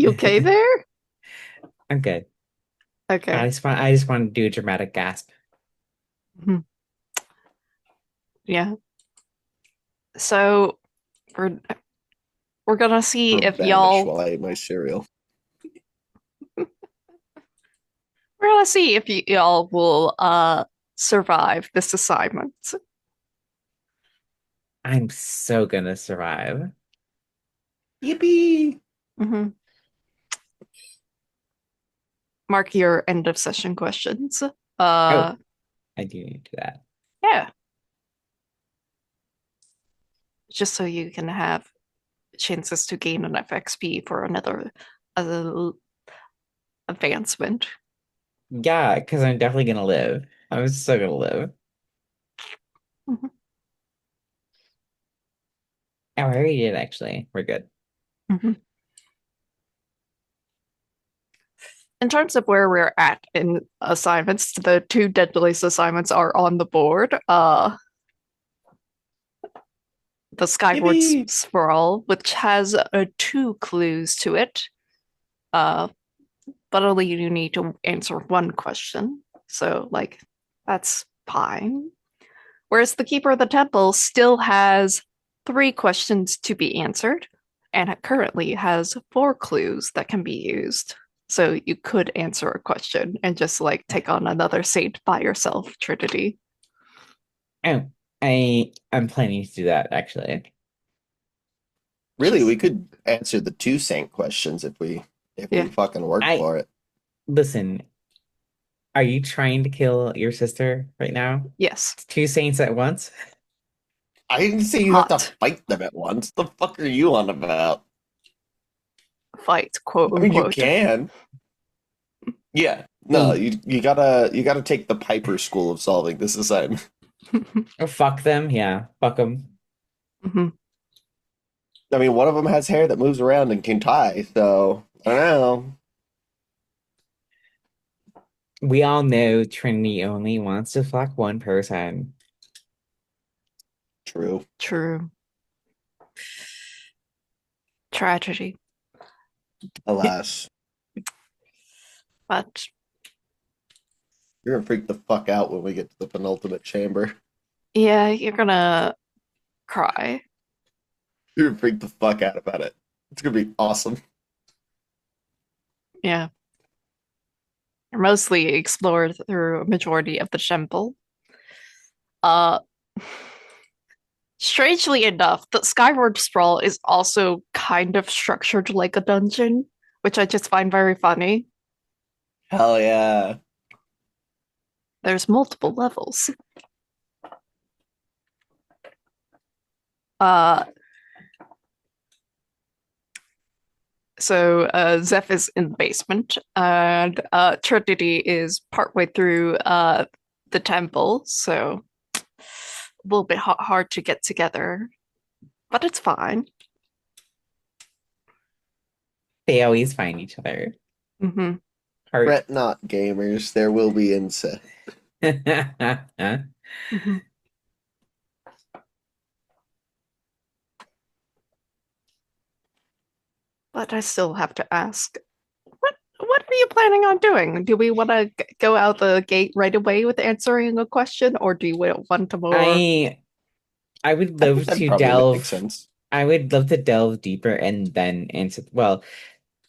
You okay there? I'm good. Okay. I just want to do a dramatic gasp. Mhm. Yeah. So we're we're gonna see Or if vanish y'all while I ate my cereal. we're gonna see if y'all will survive this assignment. I'm so gonna survive. Yippee! hmm Mark your end of session questions. Oh, Uh I do need to do that. yeah, just so you can have chances to gain enough XP for another uh, advancement. Yeah, because I'm definitely gonna live. I'm so gonna live. Mhm. Oh, I already did actually. We're good. Mhm. In terms of where we're at in assignments, the two deadliest assignments are on the board. The Skyward Yippee! Sprawl, which has two clues to it, uh, but only you need to answer one question. So, like, that's fine. Whereas the Keeper of the Temple still has three questions to be answered, and it currently has four clues that can be used. So you could answer a question and just like take on another saint by yourself, Trinity. Oh, I'm planning to do that actually. Really, Just we could answer the two saint questions if we yeah, fucking work I for it. listen. Are you trying to kill your sister right now? yes, Two saints at once? I didn't say you have to hot fight them at once. The fuck are you on about? fight, quote I mean, you unquote. can. Yeah. No, Hey, you gotta take the Piper school of solving this assignment. oh, fuck them. Yeah, fuck them. Mhm. I mean, one of them has hair that moves around and can tie, so I don't know. We all know Trinity only wants to fuck one person. True. True. Tragedy. Alas, But you're gonna freak the fuck out when we get to the penultimate chamber. yeah, you're gonna cry. You're gonna freak the fuck out about it. It's gonna be awesome. Yeah. You're mostly explored through a majority of the temple. Uh Strangely enough, the Skyward Sprawl is also kind of structured like a dungeon, which I just find very funny. Hell yeah. There's multiple levels. Uh, Zeph is in the basement, and Trinity is partway through the temple, so a little bit hard to get together, but it's fine. They always find each other. hmm Heart. Fret not, gamers. There will be incest. hmm But I still have to ask, what are you planning on doing? Do we want to go out the gate right away with answering a question, or do you want to more? I I would I think love that'd to probably make delve. sense. I would love to delve deeper and then answer. Well,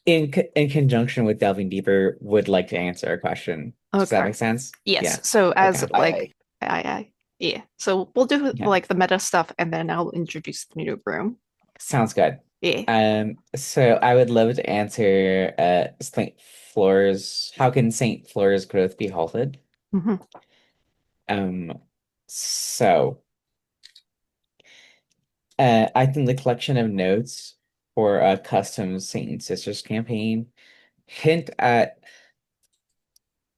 in conjunction with delving deeper, would like to answer a question. Does that Okay. make sense? Yes. Yeah. So as Okay. Aye, like, aye. yeah. So we'll do Yeah. like the meta stuff, and then I'll introduce the new room. Sounds good. Yeah. So I would love to answer Saint Flora's how can Saint Flora's growth be halted? hmm Um so I think the collection of notes for a custom Saint and Sisters campaign hint at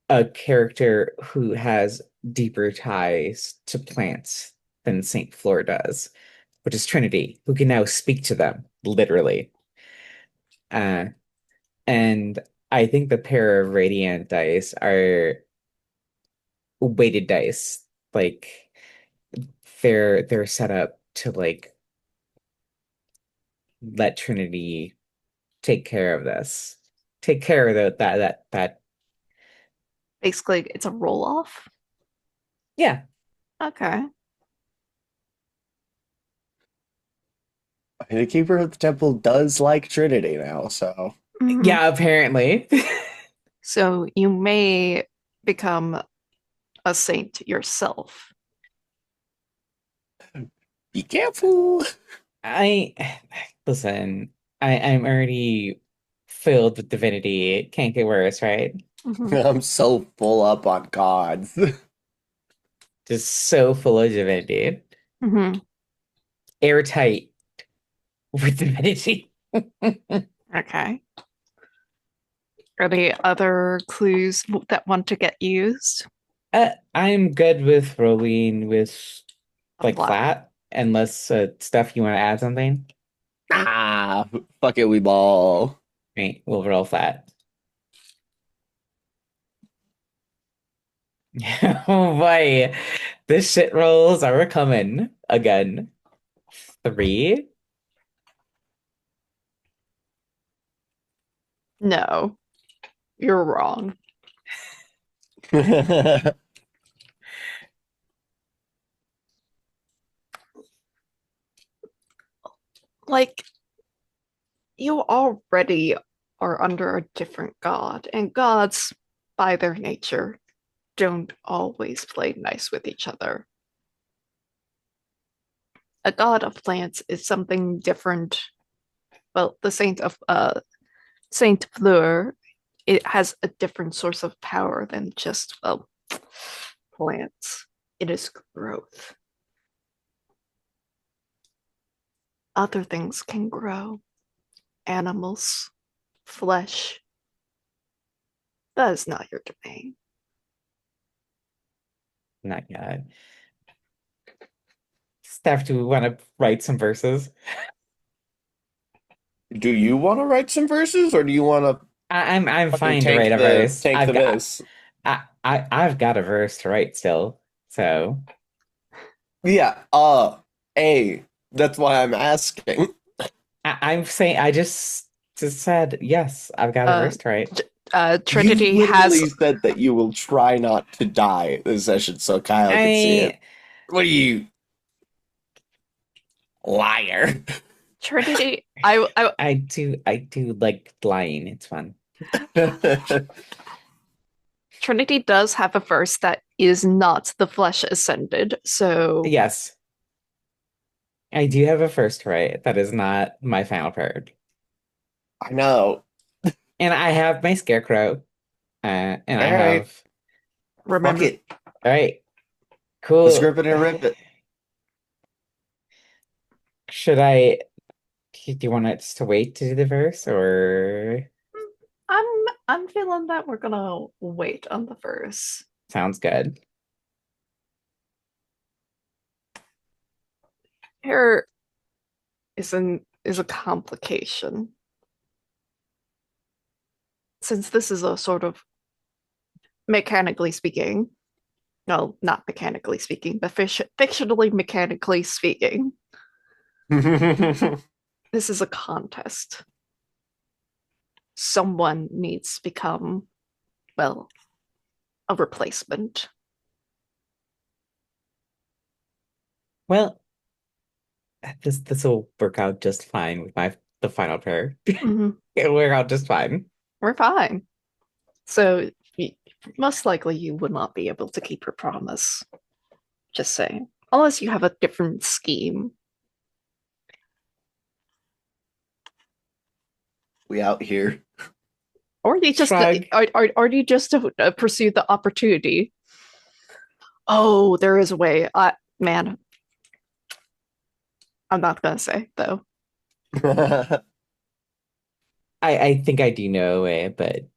a character who has deeper ties to plants than Saint Flora does, which is Trinity, who can now speak to them, literally. Uh, and I think the pair of radiant dice are weighted dice. Like they're set up to like let Trinity take care of this. Take care of that. Basically, it's a roll off. Yeah. Okay. The keeper of the temple does like Trinity now, so Mhm. Yeah, apparently. So you may become a saint yourself. be careful. I listen, I'm already filled with divinity. It can't get worse, right? Mhm. I'm so full up on gods. Just so full of divinity. Mhm. Airtight with divinity. Okay. Are there other clues that want to get used? I'm good with rolling with A like flat. flat, unless Steph, you want to add something? Ah, fuck it, we ball. Right, we'll roll flat. Oh boy, this shit rolls are coming again. Three? No, you're wrong. Like, you already are under a different god, and gods, by their nature, don't always play nice with each other. A god of plants is something different. Well, the saint of Saint Fleur, it has a different source of power than just plants. It is growth. Other things can grow. Animals, flesh. That is not your domain. Not yet. Steph, do we want to write some verses? Do you want to write some verses, or do you want to I'm fucking fine to write a verse. tank the miss? I've got a verse to write still. So Yeah. That's why I'm asking. I'm saying I just said yes, I've got a Uh, verse to write. You Trinity has literally said that you will try not to die this session, so Kyle can see it. I What are you, liar? Trinity. I do like lying. It's fun. Trinity does have a verse that is not the flesh ascended. So, Yes, I do have a first to write. That is not my final part. I know. And I have my scarecrow. And I All right. have Fuck remember, it. all right, Let's cool. rip it and rip it. Should I do you want us to wait to do the verse or I'm I'm feeling that we're gonna wait on the verse. sounds good? Here is a complication. Since this is a sort of mechanically speaking, no, not mechanically speaking, but fictionally mechanically speaking, this is a contest. Someone needs to become, well, a replacement. Well, this will work out just fine with my the final pair. Mhm. It'll work out just fine. We're fine. So most likely you would not be able to keep your promise. Just saying. Unless you have a different scheme. We out here. Or you just Shrug. or do you just pursue the opportunity? Oh, there is a way. Man, I'm not gonna say though. I think I do know a way, but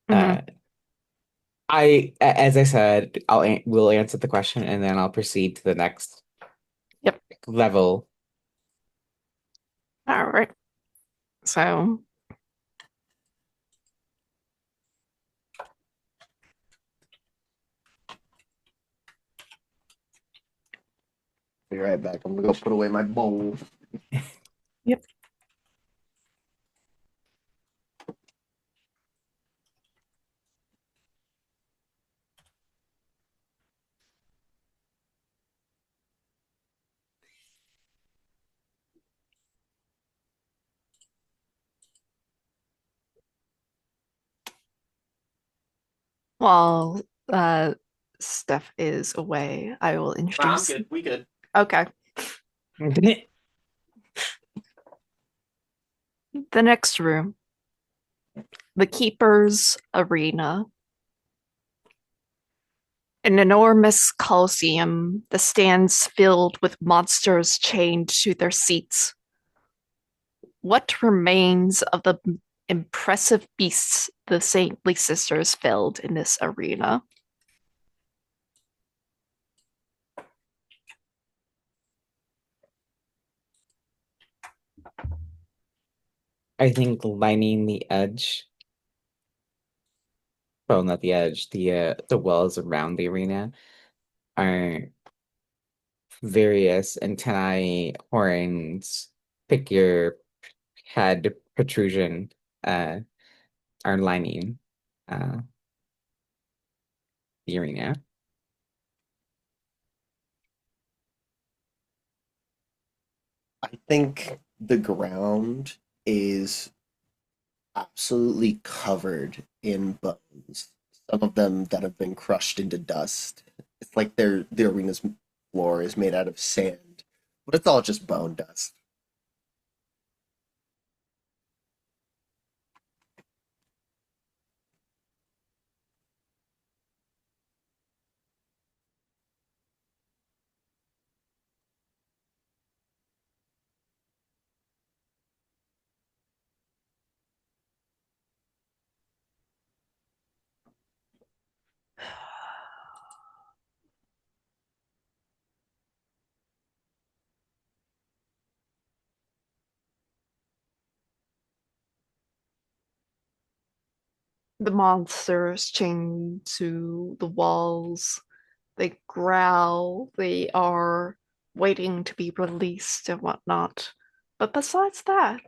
Mhm. uh as I said, we'll answer the question and then I'll proceed to the next Yep. level. All right. So Be right back. I'm gonna go put away my bowl. yep. While uh, Steph is away, I will I'm introduce. good. We good. Okay. The next room, the Keeper's Arena. An enormous coliseum, the stands filled with monsters chained to their seats. What remains of the impressive beasts the saintly sisters filled in this arena? I think lining the edge, well, not the edge, the walls around the arena are various antennae, horns, pick your head protrusion, uh, are lining uh the arena. I think the ground is absolutely covered in bones. Some of them that have been crushed into dust. It's like the arena's floor is made out of sand, but it's all just bone dust. The monsters chained to the walls. They growl. They are waiting to be released and whatnot. But besides that,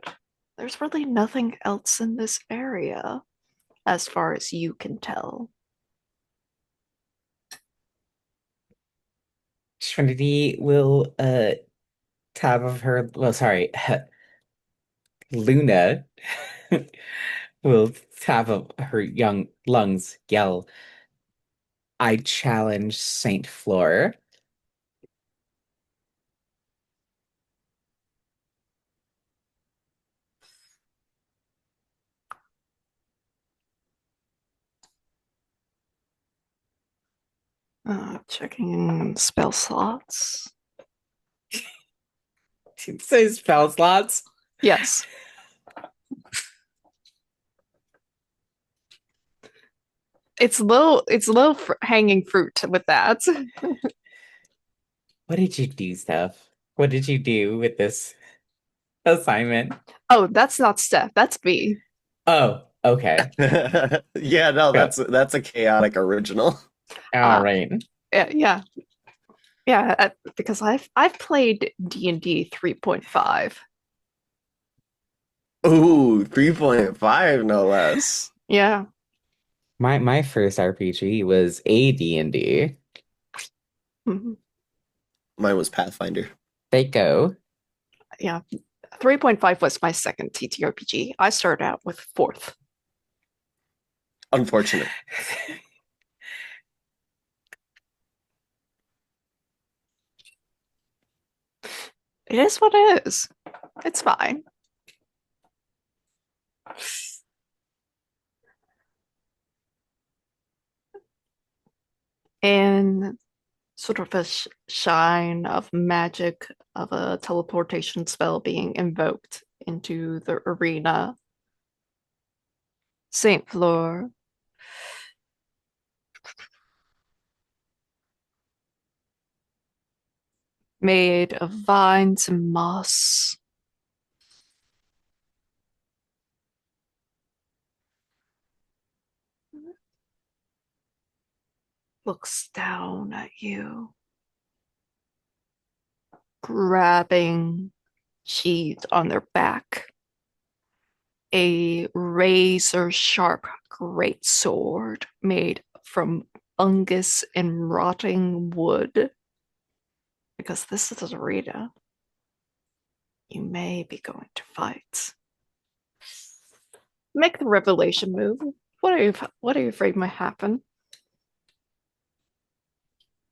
there's really nothing else in this area, as far as you can tell. Trinity will tap of her, well, sorry, Luna will tap of her young lungs, yell, I challenge Saint Fleur. Checking spell slots. It says spell slots. Yes. It's low hanging fruit with that. What did you do, Steph? What did you do with this assignment? Oh, that's not Steph. That's me. Oh, okay. Yeah, no, Go. that's a chaotic original. All Uh, right. yeah, yeah. Because I've played D&D 3.5. Ooh, 3.5 no less. Yeah. My first RPG was AD&D. Mhm. Mine was Pathfinder. They go. Yeah. 3.5 was my second TTRPG. I started out with fourth. Unfortunate. It is what it is. It's fine. And sort of a shine of magic of a teleportation spell being invoked into the arena. Saint Fleur made of vines and moss looks down at you, grabbing sheath on their back, a razor sharp great sword made from fungus and rotting wood. Because this is a arena, you may be going to fight. Make the revelation move. What are you afraid might happen?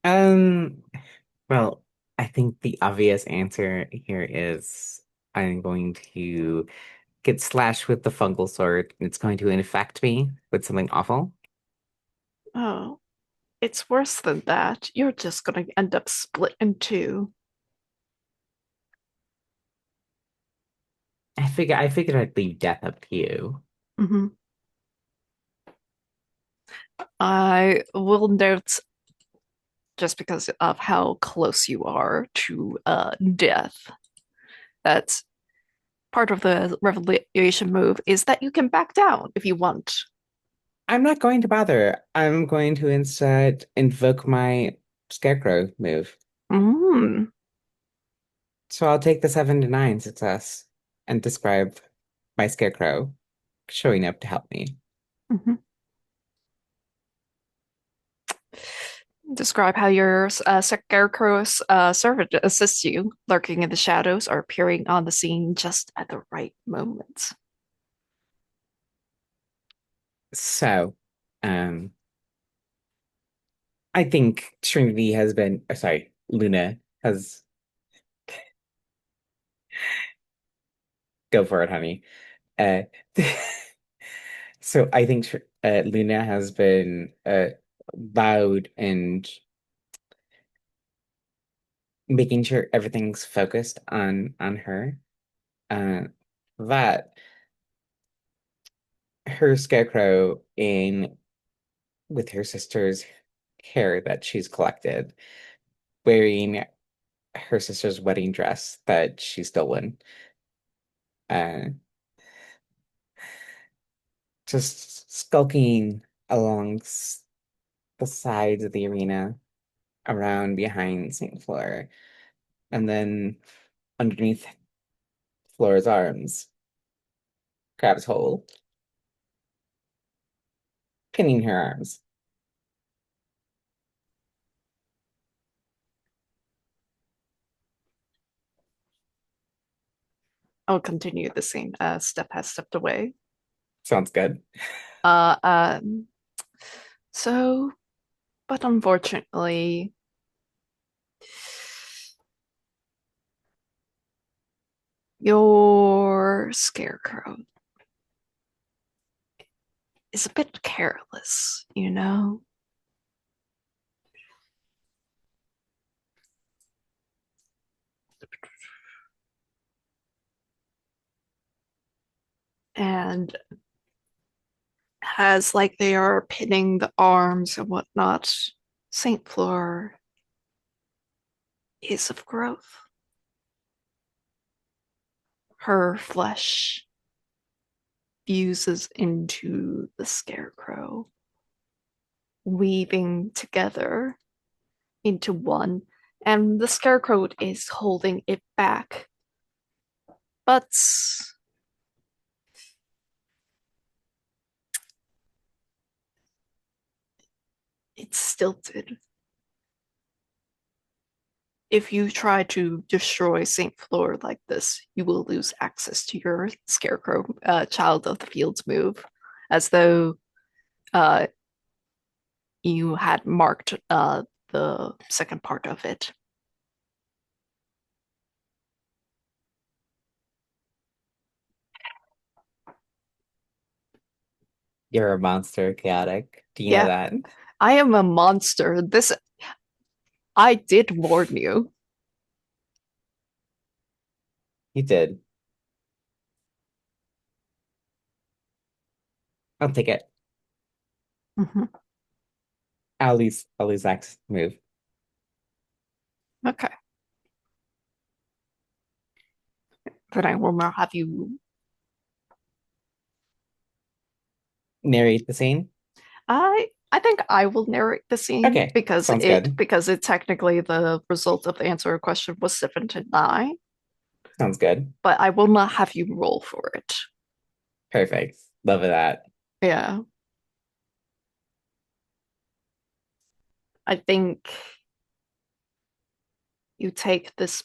Um, well, I think the obvious answer here is I'm going to get slashed with the fungal sword, and it's going to infect me with something awful. Oh, it's worse than that. You're just gonna end up split in two. I figured I'd leave death up to you. Mhm. I will note, just because of how close you are to death, that part of the revelation move is that you can back down if you want. I'm not going to bother. I'm going to instead invoke my scarecrow move. Mm. So I'll take the 7 to 9 success and describe my scarecrow showing up to help me. Mhm. Describe how your scarecrow's servant assists you, lurking in the shadows or appearing on the scene just at the right moment. So, um, I think Trinity has been, sorry, Luna has, go for it, honey. Uh, so I think Luna has been loud and making sure everything's focused on her. Uh, that her scarecrow in with her sister's hair that she's collected, wearing her sister's wedding dress that she's stolen. Uh, just skulking along the sides of the arena around behind St. Fleur, and then underneath Flora's arms, grabs hold, pinning her arms. I'll continue the scene. Steph has stepped away. Sounds good. Uh, um, so, but unfortunately, your scarecrow is a bit careless, you know? And as like they are pinning the arms and whatnot, Saint Fleur is of growth. Her flesh fuses into the scarecrow, weaving together into one, and the scarecrow is holding it back. But it's stilted. If you try to destroy St. Fleur like this, you will lose access to your scarecrow child of the fields move, as though uh, you had marked the second part of it. You're a monster, chaotic. Do you know Yeah, that? I am a monster. This I did warn you. You did. I'll take it. Mhm. I'll lose access move. Okay, then I will not have you. Narrate the scene. I think I will narrate the scene Okay, sounds good. because it technically the result of the answer question was 7 to 9, Sounds good. but I will not have you roll for it. Perfect. Love that. Yeah, I think you take this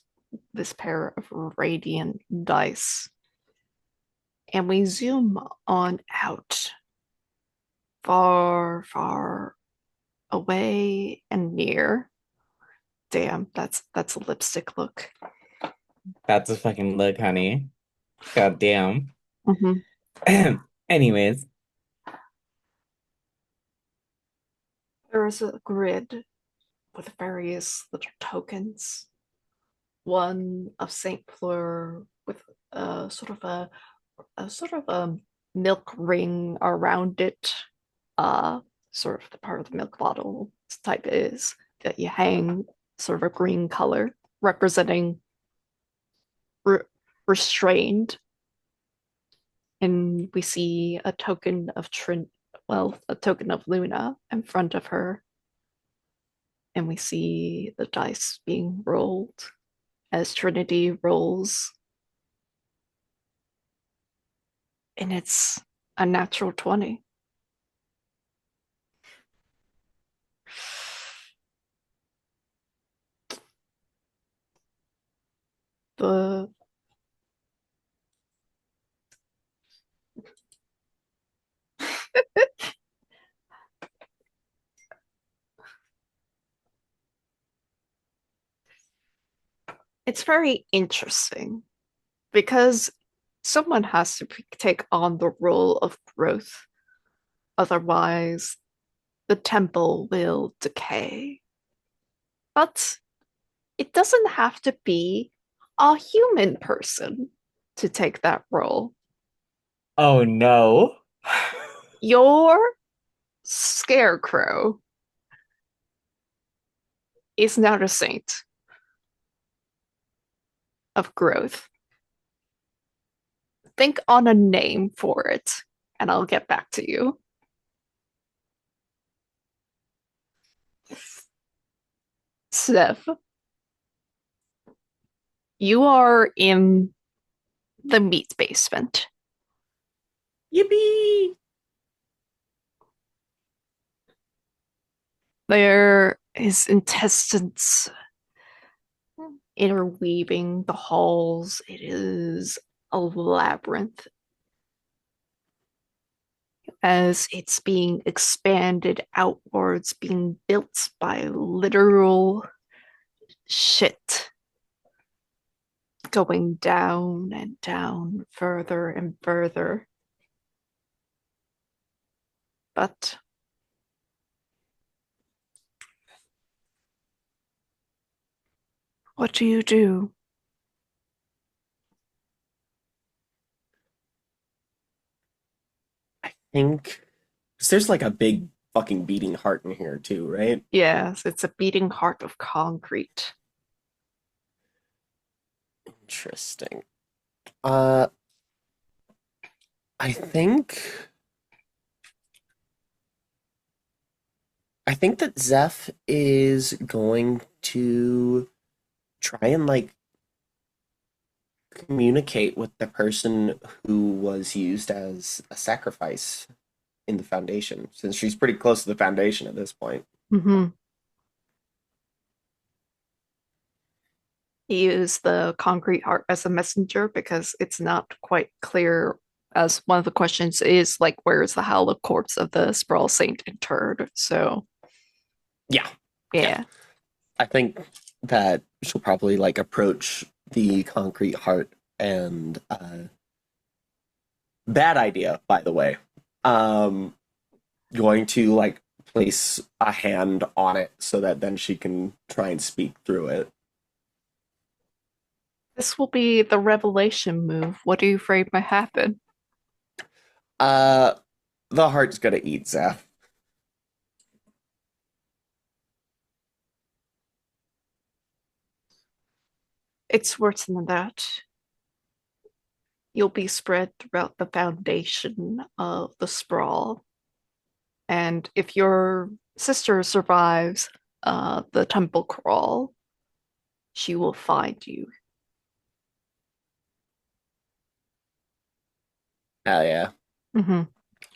pair of radiant dice and we zoom on out, far, far away and near. Damn, that's a lipstick look. That's a fucking look, honey. God damn. Hmm. Anyways, There is a grid with various little tokens. One of Saint Fleur with a sort of a milk ring around it. Uh, Sort of the part of the milk bottle type is that you hang, sort of a green color representing re- restrained. And we see a token of a token of Luna in front of her, and we see the dice being rolled as Trinity rolls, and it's a natural 20. The it's very interesting because someone has to take on the role of growth, otherwise the temple will decay. But it doesn't have to be a human person to take that role. oh no. Your scarecrow is now the saint of growth. Think on a name for it, and I'll get back to you. Steph, you are in the meat basement. Yippee! There is intestines interweaving the halls. It is a labyrinth as it's being expanded outwards, being built by literal shit, going down and down, further and further. But what do you do? I think 'cause there's like a big fucking beating heart in here too, right? Yes, it's a beating heart of concrete. Interesting. Uh, I think I think that Zeph is going to try and like communicate with the person who was used as a sacrifice in the Foundation, since she's pretty close to the Foundation at this point. Mm-hmm. Use the concrete heart as a messenger because it's not quite clear, as one of the questions is like, where is the hallowed corpse of the Sprawl Saint interred? So Yeah, yeah. yeah. I think that she'll probably like approach the concrete heart and bad idea, by the way. Um, Going to like place a hand on it so that then she can try and speak through it. This will be the revelation move. What are you afraid might happen? Uh, the heart's gonna eat Zeph. It's worse than that. You'll be spread throughout the foundation of the sprawl. And if your sister survives the temple crawl, she will find you. Hell yeah. Mm-hmm.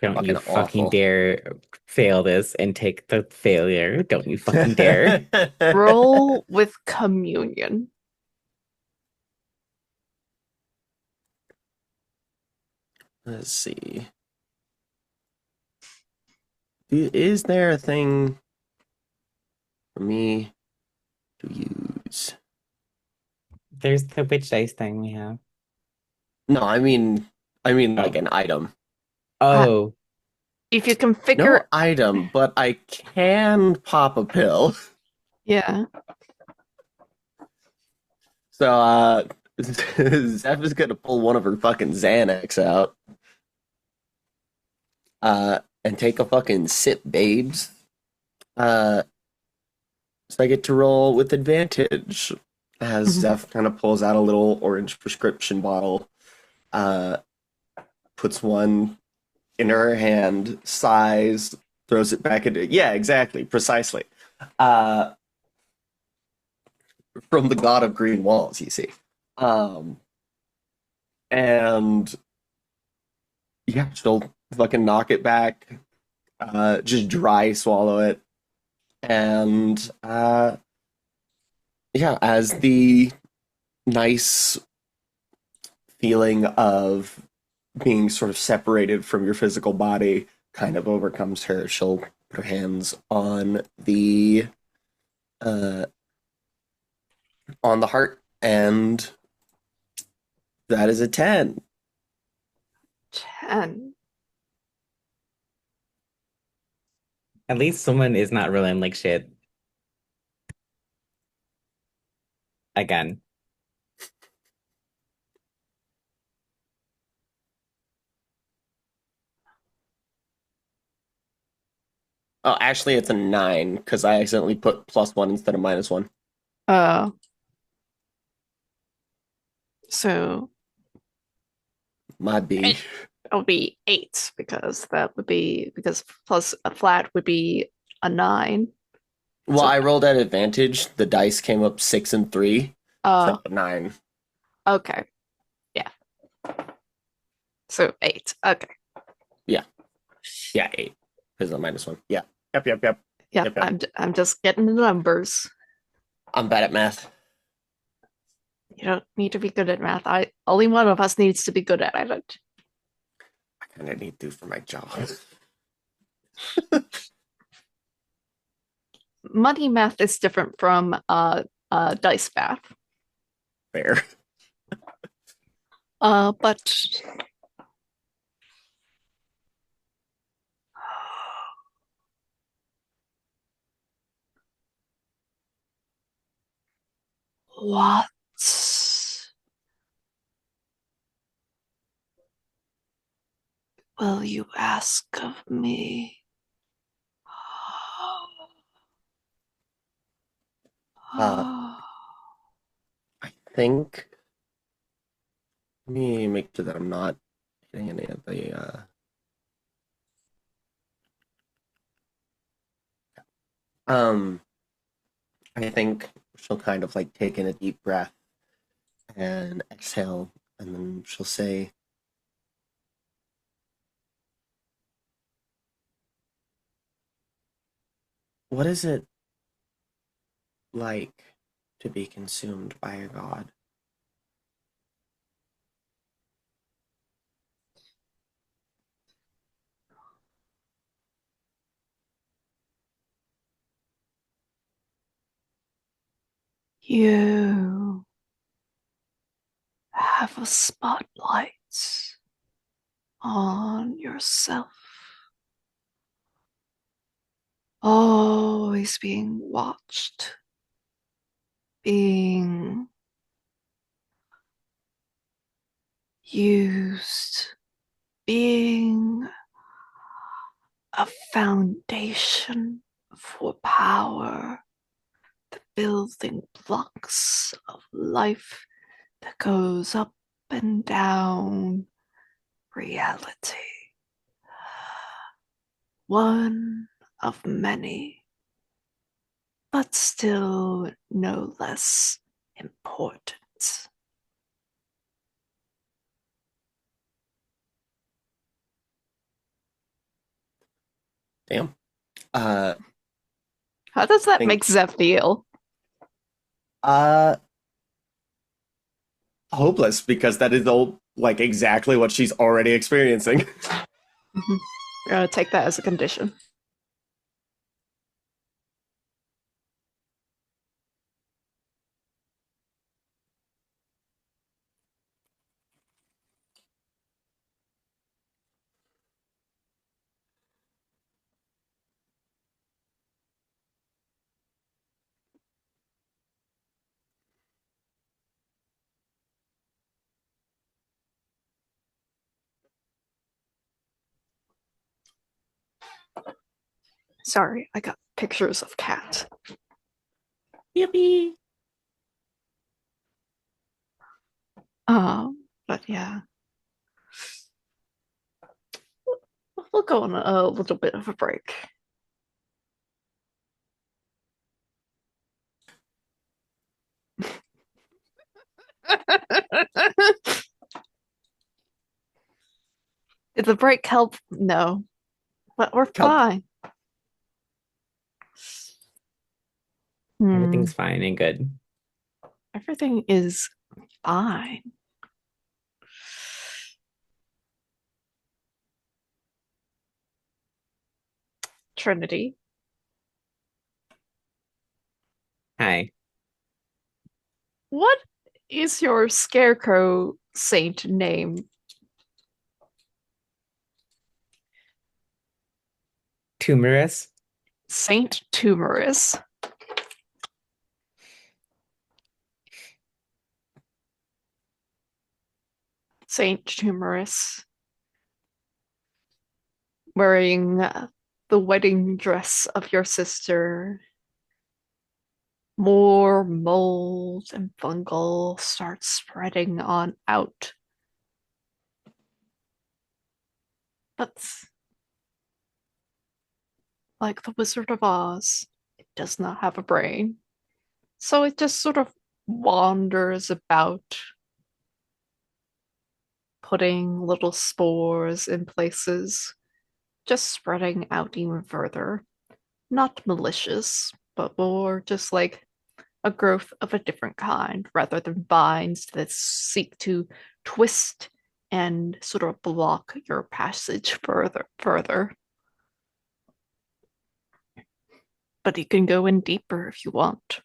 Don't you Fucking fucking awful. dare fail this and take the failure. Don't you fucking dare. Roll with communion. Let's see. Is there a thing for me to use? There's the witch dice thing we have. No, I mean like Oh. an item. Uh, Oh, if you configure, No item, but I can pop a pill. yeah. So Zeph is gonna pull one of her fucking Xanax out. And take a fucking sip, babes. Uh so I get to roll with advantage. As Mhm. Zeph kind of pulls out a little orange prescription bottle, uh, puts one in her hand, sighs, throws it back into, yeah, exactly, precisely. Uh, from the god of green walls, you see. Um, and yeah, she'll fucking knock it back, just dry swallow it, and yeah, as the nice feeling of being sort of separated from your physical body kind of overcomes her, she'll put her hands uh on the heart, and that is a 10. 10. at least someone is not rolling like shit again. Oh, actually, it's a 9 because I accidentally put +1 instead of -1. Uh, so My B. it'll be 8 because that would be because plus a flat would be a 9. Well, So I rolled at advantage. The dice came up 6 and 3, uh so 9. okay. Yeah. So 8. Okay. Yeah, yeah, 8 because of -1. Yeah, yep, yep, yep, Yeah, yep, yep. I'm just getting the numbers. I'm bad at math. You don't need to be good at math. I only one of us needs to be good at it. I kind of need to for my job. Money math is different from dice math. Fair. But what will you ask of me? Uh, I think. Let me make sure that I'm not hitting any of the. Um, I think she'll kind of like take in a deep breath and exhale, and then she'll say, "What is it like to be consumed by a god?" You have a spotlight on yourself, always being watched, being used, being a foundation for power, the building blocks of life that goes up and down reality. One of many, but still no less important. Damn. Uh, How does I that make think. Zeph feel? Uh, hopeless because that is all like exactly what she's already experiencing. Mhm. We're gonna take that as a condition. Sorry, I got pictures of cat. Yippee! But yeah, we'll go on a little bit of a break. Did the break help? No, but we're Help. fine. Hmm, Everything's fine and good. everything is fine. Trinity, Hi. what is your scarecrow saint name? Tumorous. Saint Tumorous. Saint Tumorous wearing the wedding dress of your sister. More mold and fungal start spreading on out. But like the Wizard of Oz, it does not have a brain. So it just sort of wanders about, putting little spores in places, just spreading out even further. Not malicious, but more just like a growth of a different kind rather than vines that seek to twist and sort of block your passage further. But you can go in deeper if you want.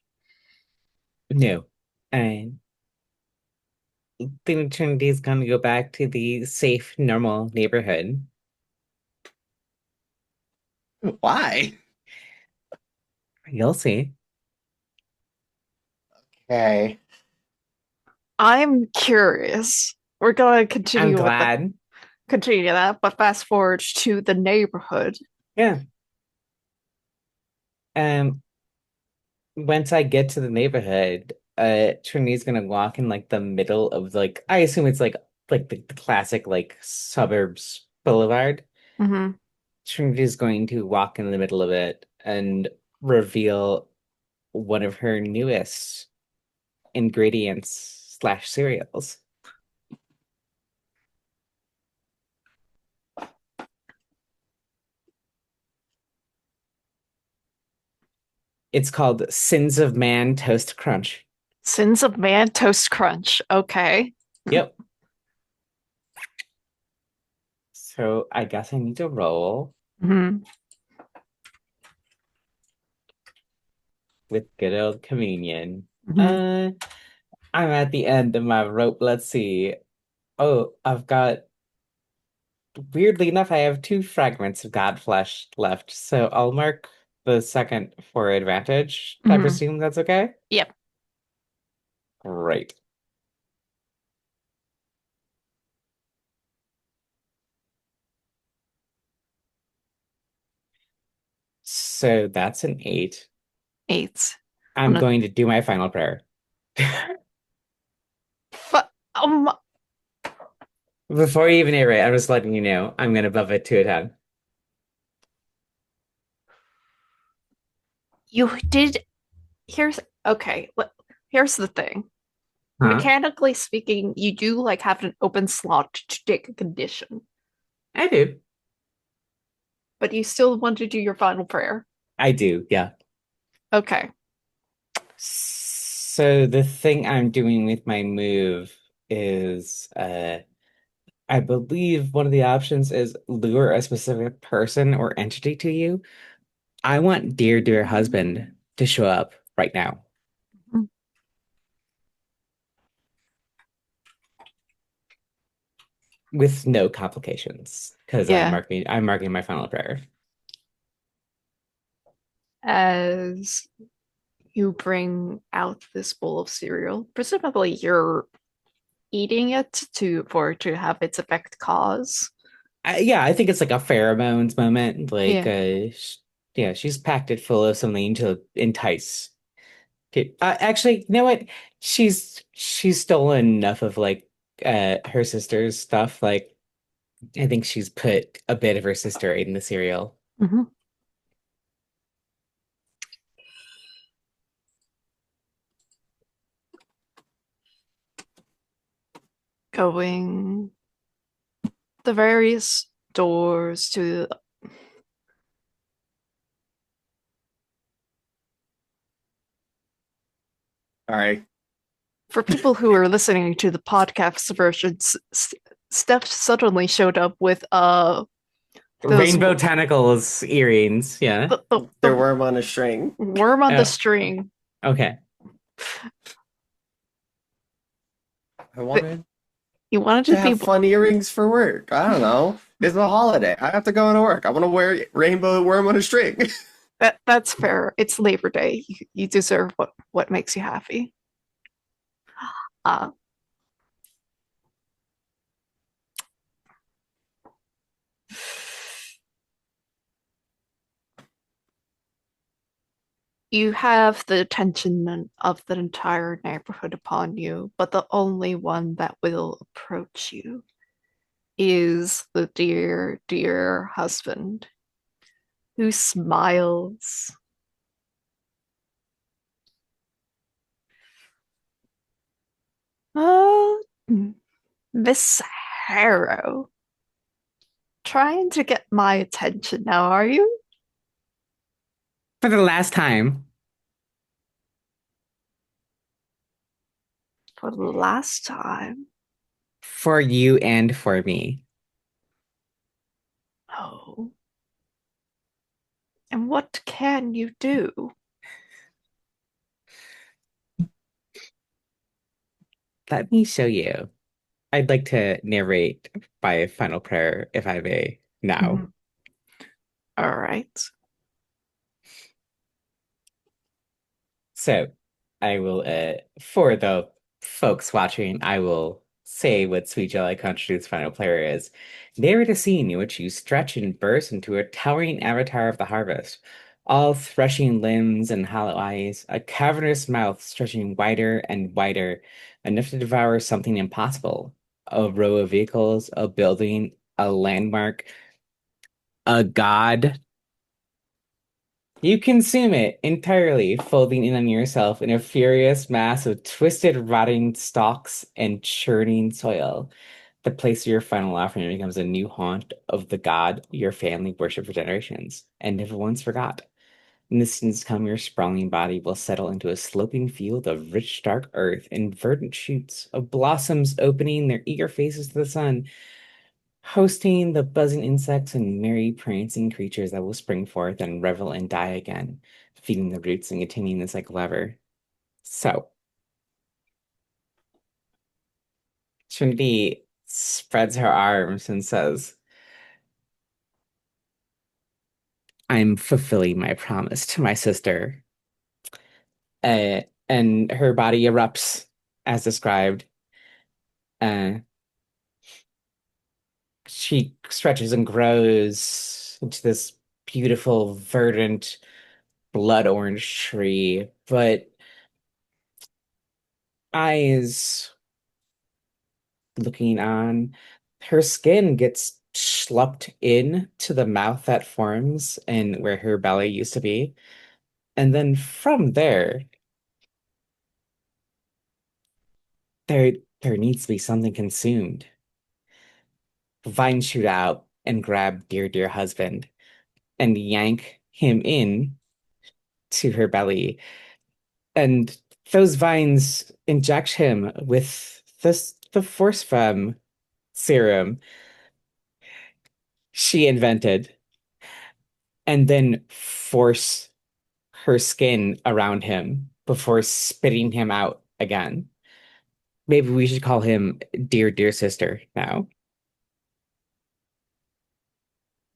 No. And the eternity is going to go back to the safe, normal neighborhood. Why? You'll see. Okay. I'm curious. We're gonna I'm continue glad. that, but fast forward to the neighborhood. Yeah. Um, once I get to the neighborhood, Trinity's gonna walk in like the middle of like I assume it's like the classic like suburbs boulevard. Mm-hmm. Trinity's going to walk in the middle of it and reveal one of her newest ingredients slash cereals. It's called Sins of Man Toast Crunch. Sins of Man Toast Crunch. Okay. Yep. So I guess I need to roll Mm-hmm. with good old communion. Mm-hmm. Uh, I'm at the end of my rope. Let's see. Oh, I've got, weirdly enough, I have two fragments of God flesh left. So I'll mark the second for advantage. I Mm-hmm. presume that's okay? Yep. Great. So that's an 8. Eight. I'm On a going to do my final prayer. um, Before you even iterate, I'm just letting you know I'm going to buff it to a 10. you did. Here's okay. Here's the thing. Huh? Mechanically speaking, you do like have an open slot to take a condition, I do. but you still want to do your final prayer. I do, yeah. Okay. So the thing I'm doing with my move is I believe one of the options is lure a specific person or entity to you. I want dear husband to show up right now with no complications because Yeah. I'm marking my final prayer. As you bring out this bowl of cereal, presumably you're eating it to have its effect cause. Yeah, I think it's like a pheromones moment. Yeah. Yeah, she's packed it full of something to entice. Actually, you know what? She's stolen enough of like her sister's stuff. Like I think she's put a bit of her sister in the cereal. Mhm. Going the various doors to All right. for people who are listening to the podcast versions, Steph suddenly showed up with those Rainbow tentacles earrings. Yeah. Their the worm on a string. worm on the Oh, string. okay. I That wanted you wanted to to be have fun earrings for work. I don't know. It's a holiday. I have to go into work. I want to wear rainbow worm on a string. that's fair. It's Labor Day. You deserve what makes you happy. Uh, you have the attention of the entire neighborhood upon you, but the only one that will approach you is the dear husband who smiles. Oh, Miss Harrow, trying to get my attention now, are you? For the last time, For the last time. for you and for me. Oh, and what can you do? Let me show you. I'd like to narrate my final prayer, if I may, now. Mhm. All right. So I will, for the folks watching, I will say what Sweet Jelly Contradict's final prayer is. Narrate a scene in which you stretch and burst into a towering avatar of the harvest, all threshing limbs and hollow eyes, a cavernous mouth stretching wider and wider, enough to devour something impossible. A row of vehicles, a building, a landmark, a god. You consume it entirely, folding in on yourself in a furious mass of twisted, rotting stalks and churning soil. The place of your final offering becomes a new haunt of the god your family worshipped for generations and never once forgot. In the seasons to come, your sprawling body will settle into a sloping field of rich, dark earth and verdant shoots of blossoms opening their eager faces to the sun, hosting the buzzing insects and merry prancing creatures that will spring forth and revel and die again, feeding the roots and continuing the cycle ever. So, Trinity spreads her arms and says, I'm fulfilling my promise to my sister. Uh, and her body erupts as described. Uh, she stretches and grows into this beautiful, verdant, blood orange tree, but eyes looking on. Her skin gets schlupped in to the mouth that forms and where her belly used to be. And then from there, there there needs to be something consumed. Vines shoot out and grab dear husband and yank him in to her belly. And those vines inject him with the force femme serum she invented and then force her skin around him before spitting him out again. Maybe we should call him dear sister now.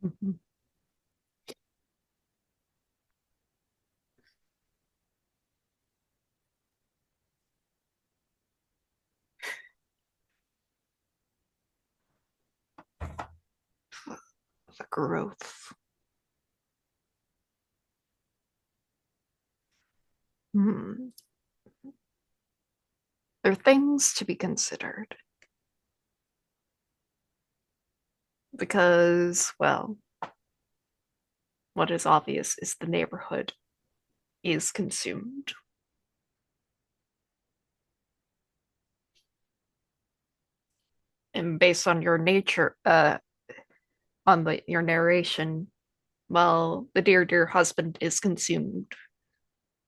Mhm. The growth. are things to be considered because, well, what is obvious is the neighborhood is consumed. And based on your nature, on your narration, well, the dear husband is consumed.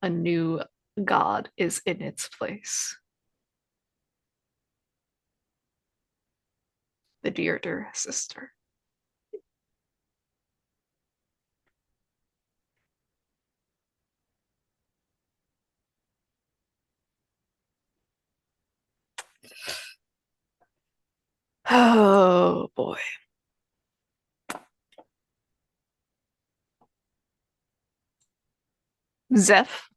A new god is in its place. The dear sister. Oh boy. Zeph,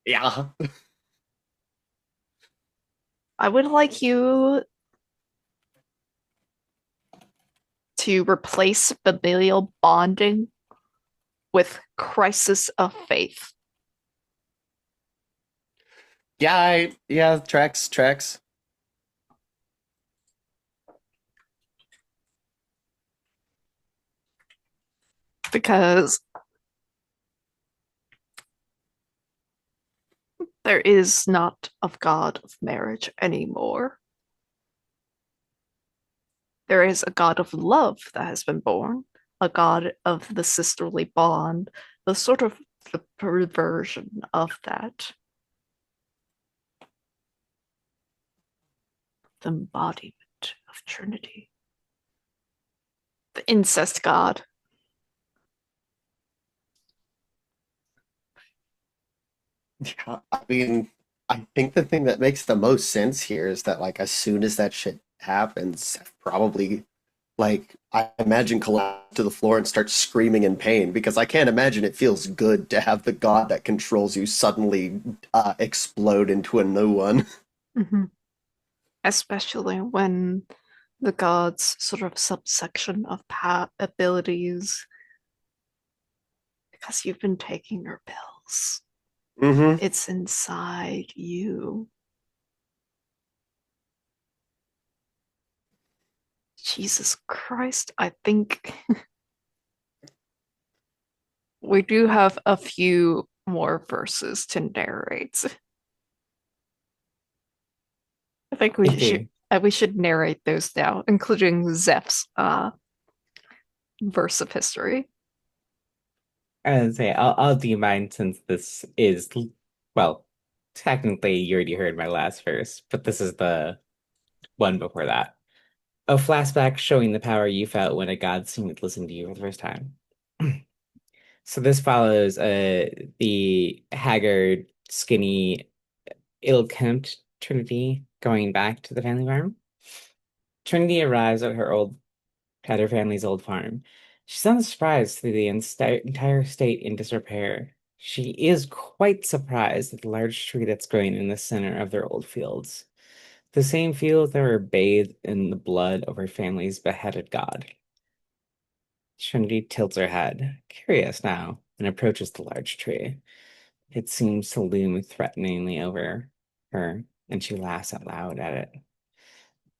Yeah. I would like you to replace familial bonding with crisis of faith. Yeah, tracks. Because there is not a god of marriage anymore. There is a god of love that has been born, a god of the sisterly bond, the sort of the perversion of that, the embodiment of Trinity, the incest god. Yeah, I mean, I think the thing that makes the most sense here is that like as soon as that shit happens, probably like I imagine collapse to the floor and start screaming in pain because I can't imagine it feels good to have the god that controls you suddenly explode into a new one. Mhm. Especially when the god's sort of subsection of abilities, because you've been taking your pills. Mm-hmm. It's inside you. Jesus Christ, I think we do have a few more verses to narrate. I think I we should do. we should narrate those now, including Zeph's verse of history. I would say I'll do mine since this is well, technically you already heard my last verse, but this is the one before that. A flashback showing the power you felt when a god seemed to listen to you for the first time. So this follows the haggard, skinny, ill-kempt Trinity going back to the family farm. Trinity arrives at her family's old farm. She's unsurprised through the entire state in disrepair. She is quite surprised at the large tree that's growing in the center of their old fields. The same fields that were bathed in the blood of her family's beheaded god. Trinity tilts her head, curious now, and approaches the large tree. It seems to loom threateningly over her, and she laughs out loud at it.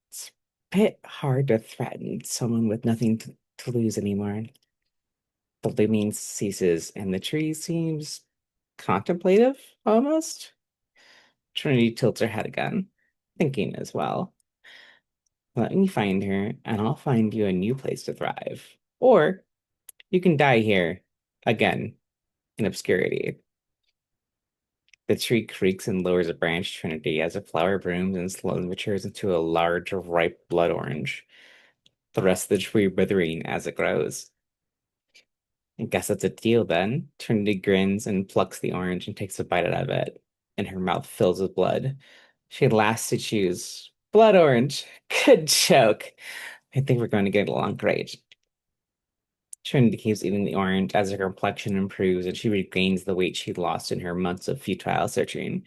It's a bit hard to threaten someone with nothing to lose anymore. The looming ceases, and the tree seems contemplative, almost. Trinity tilts her head again, thinking as well. Let me find her, and I'll find you a new place to thrive. Or you can die here, again, in obscurity. The tree creaks and lowers a branch Trinity as a flower blooms and slowly matures into a large, ripe blood orange, the rest of the tree withering as it grows. I guess that's a deal then. Trinity grins and plucks the orange and takes a bite out of it, and her mouth fills with blood. She laughs to choose blood orange. Good joke. I think we're going to get along great. Trinity keeps eating the orange as her complexion improves and she regains the weight she lost in her months of futile searching.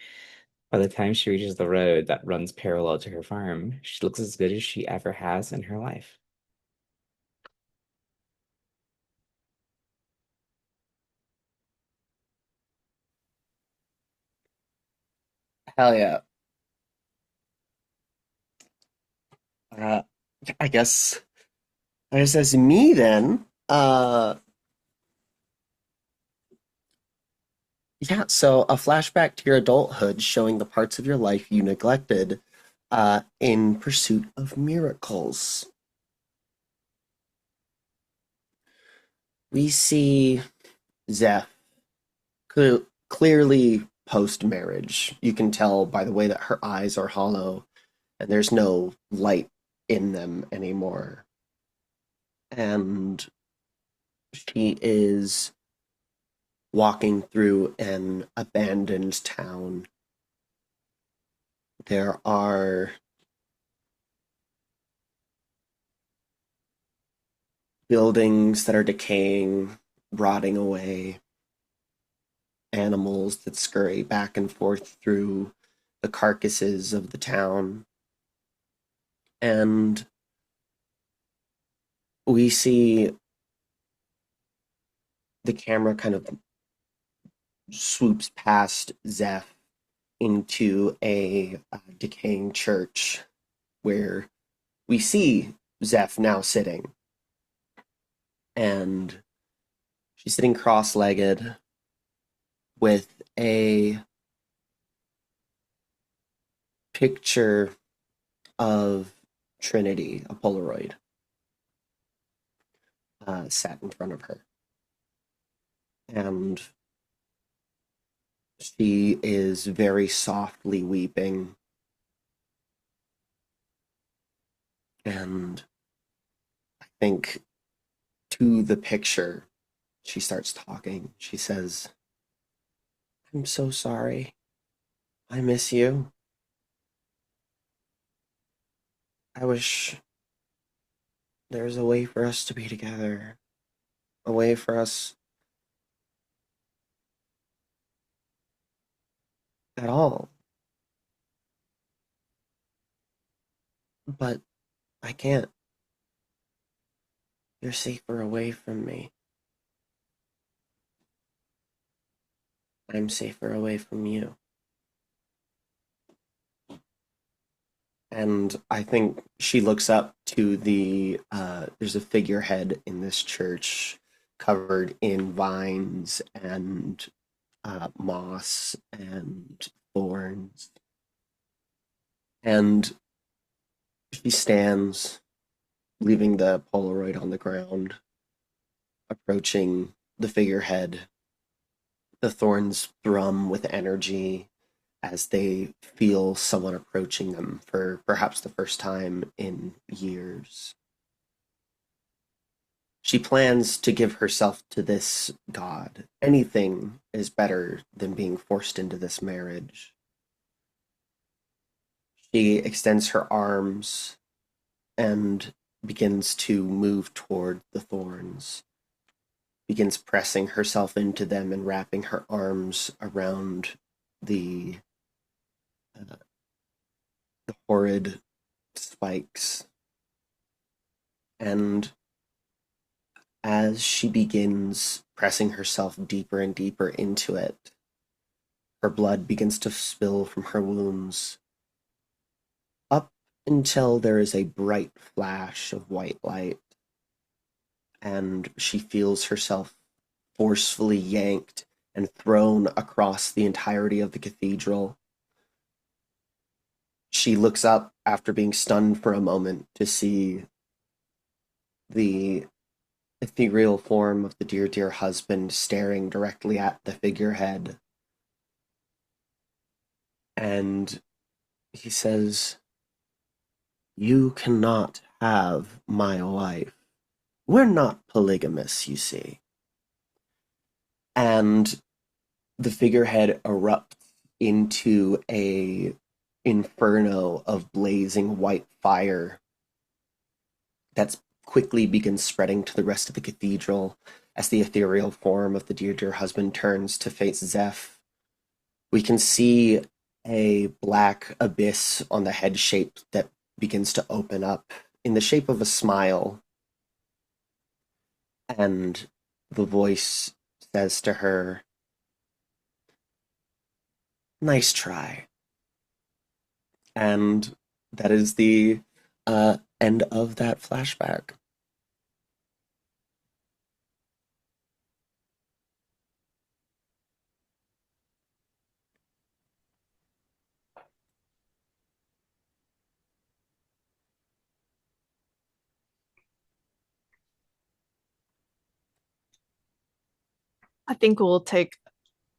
By the time she reaches the road that runs parallel to her farm, she looks as good as she ever has in her life. Hell yeah. Uh, I guess I guess that's me then. Yeah, so a flashback to your adulthood showing the parts of your life you neglected in pursuit of miracles. We see Zeph clearly post marriage. You can tell by the way that her eyes are hollow and there's no light in them anymore. And she is walking through an abandoned town. There are buildings that are decaying, rotting away, animals that scurry back and forth through the carcasses of the town. And we see the camera kind of swoops past Zeph into a decaying church where we see Zeph now sitting. And she's sitting cross legged with a picture of Trinity, a Polaroid, sat in front of her. And she is very softly weeping. And I think to the picture, she starts talking. She says, I'm so sorry. I miss you. I wish there was a way for us to be together, a way for us at all. But I can't. You're safer away from me. I'm safer away from you. And I think she looks up to there's a figurehead in this church covered in vines and moss and thorns. And she stands, leaving the Polaroid on the ground, approaching the figurehead. The thorns thrum with energy as they feel someone approaching them for perhaps the first time in years. She plans to give herself to this god. Anything is better than being forced into this marriage. She extends her arms and begins to move toward the thorns, begins pressing herself into them and wrapping her arms around the uh, the horrid spikes. And as she begins pressing herself deeper and deeper into it, her blood begins to spill from her wounds up until there is a bright flash of white light, and she feels herself forcefully yanked and thrown across the entirety of the cathedral. She looks up after being stunned for a moment to see the ethereal form of the dear, dear husband staring directly at the figurehead. And he says, You cannot have my wife. We're not polygamous, you see. And the figurehead erupts into a inferno of blazing white fire that's quickly begins spreading to the rest of the cathedral as the ethereal form of the dear, dear husband turns to face Zeph. We can see a black abyss on the head shape that begins to open up in the shape of a smile. And the voice says to her, Nice try. And that is the end of that flashback. I think we'll take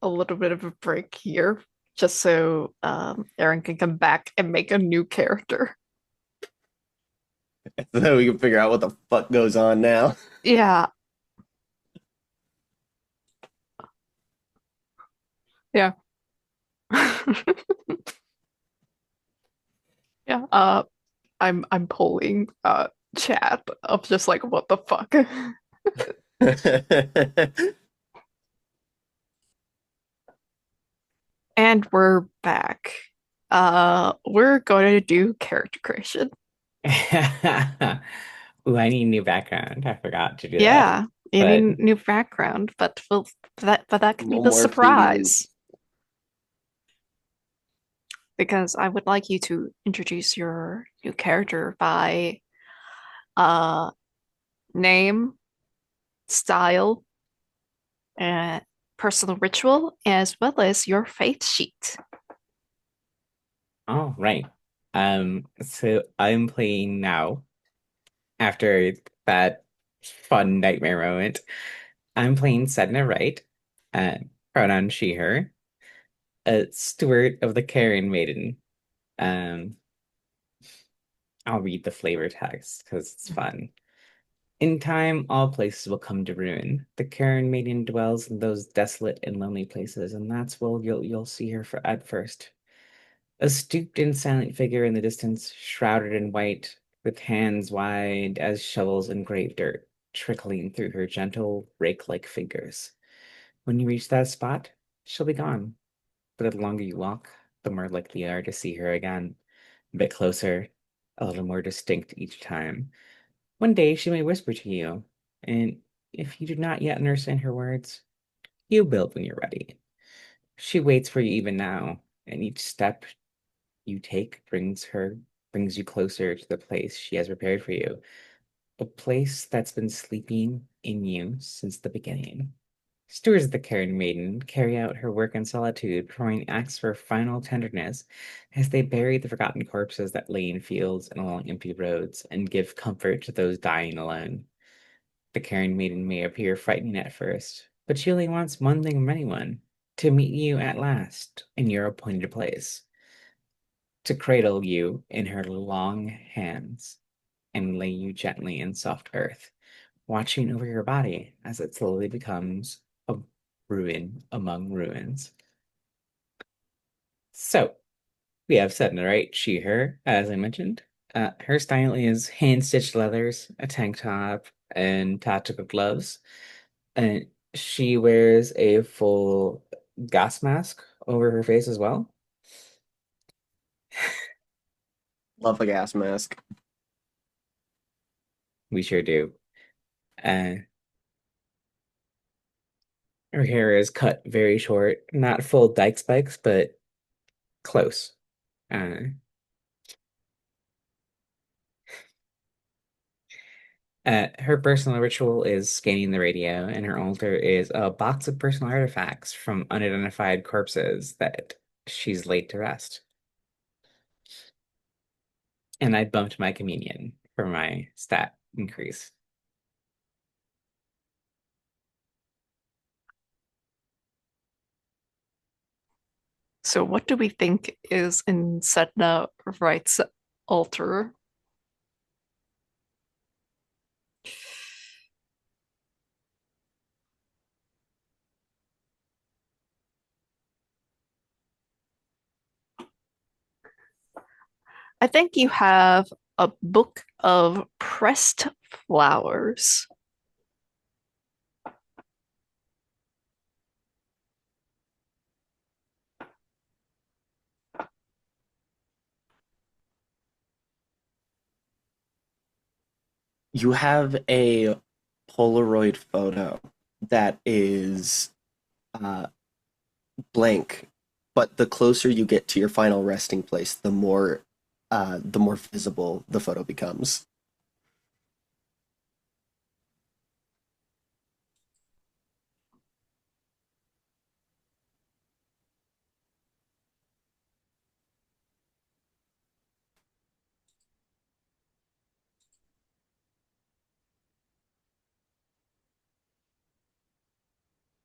a little bit of a break here just so Aaron can come back and make a new character. So we can figure out what the fuck goes on now. Yeah, yeah. Yeah. I'm polling chat of just like what the fuck. And we're back. We're going to do character creation. Ooh, I need new background. I forgot to do that. Yeah, you But need new background, but that can be No the more previews. surprise because I would like you to introduce your new character by uh name, style, and personal ritual, as well as your faith sheet. oh right. So I'm playing now after that fun nightmare moment. I'm playing Sedna Wright, uh, pronoun she, her, a steward of the Karen Maiden. Um, I'll read the flavor text because it's fun. In time, all places will come to ruin. The Karen Maiden dwells in those desolate and lonely places, and that's where you'll see her at first. A stooped and silent figure in the distance, shrouded in white, with hands wide as shovels in grave dirt, trickling through her gentle, rake-like fingers. When you reach that spot, she'll be gone. But the longer you walk, the more likely you are to see her again. A bit closer, a little more distinct each time. One day she may whisper to you, and if you do not yet understand her words, you will when you're ready. She waits for you even now, and each step you take brings you closer to the place she has prepared for you, a place that's been sleeping in you since the beginning. Stewards of the Caring Maiden carry out her work in solitude, performing acts for final tenderness as they bury the forgotten corpses that lay in fields and along empty roads and give comfort to those dying alone. The Caring Maiden may appear frightening at first, but she only wants one thing from anyone: to meet you at last in your appointed place, to cradle you in her long hands and lay you gently in soft earth, watching over your body as it slowly becomes a ruin among ruins. So we have Sedna, right? She, her, as I mentioned. Her style is hand-stitched leathers, a tank top, and tactical gloves. And she wears a full gas mask over her face as well. Love a gas mask. We sure do. Uh, her hair is cut very short, not full dyke spikes, but close. Uh, her personal ritual is scanning the radio, and her altar is a box of personal artifacts from unidentified corpses that she's laid to rest. And I bumped my communion for my stat increase. So, what do we think is in Sedna Wright's altar? I think you have a book of pressed flowers. You have a Polaroid photo that is uh, blank, but the closer you get to your final resting place, the more the more visible the photo becomes.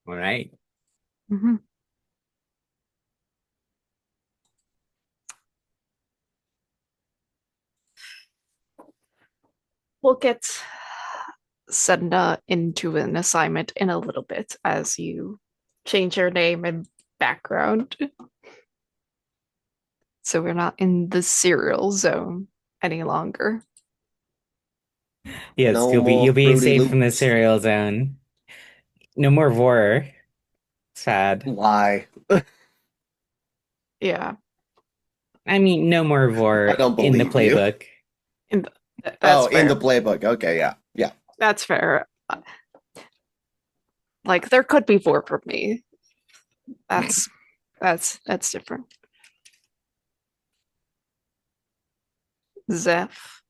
All right. Mhm. We'll get Sedna into an assignment in a little bit as you change your name and background. So we're not in the serial zone any longer. Yes, No more you'll be Fruity safe from the Loops. serial zone. No more vore. Sad. Why? Yeah, I mean, no more I vore don't in the believe you. playbook. in that's Oh, in the fair. playbook. Okay, yeah, yeah. That's fair. Like there could be four from me. That's that's different. Zeph,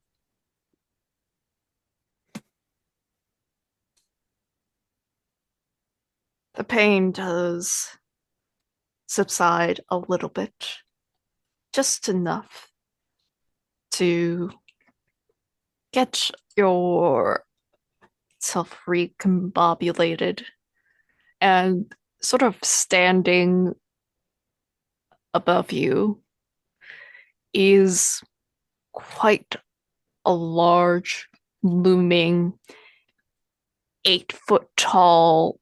the pain does subside a little bit, just enough to get yourself recombobulated and sort of standing above you is quite a large, looming, 8 foot tall,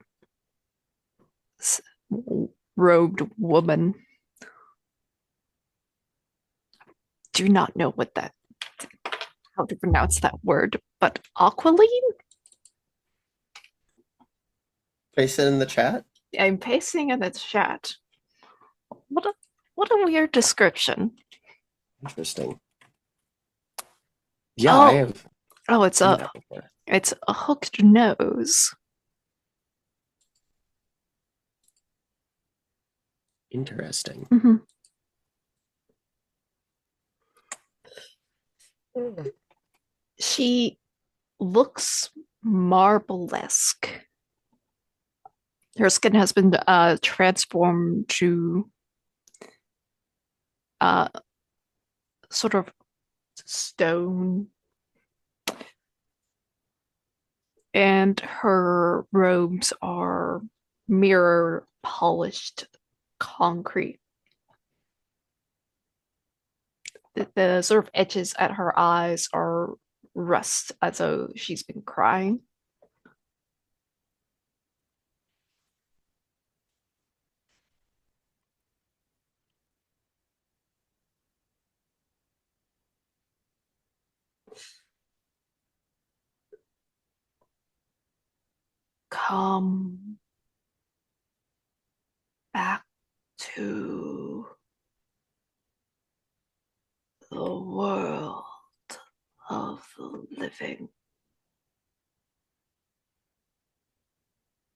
robed woman. Do not know what that, how to pronounce that word, but Aqualine? Paste it in the chat. I'm pasting in the chat. What a what a weird description. Interesting. Yeah, I Oh, have oh, seen that before. it's a hooked nose. Interesting. Mhm. She looks marble-esque. Her skin has been transformed to uh, sort of stone, and her robes are mirror polished concrete. The sort of edges at her eyes are rust as though she's been crying. Come back to the world of the living.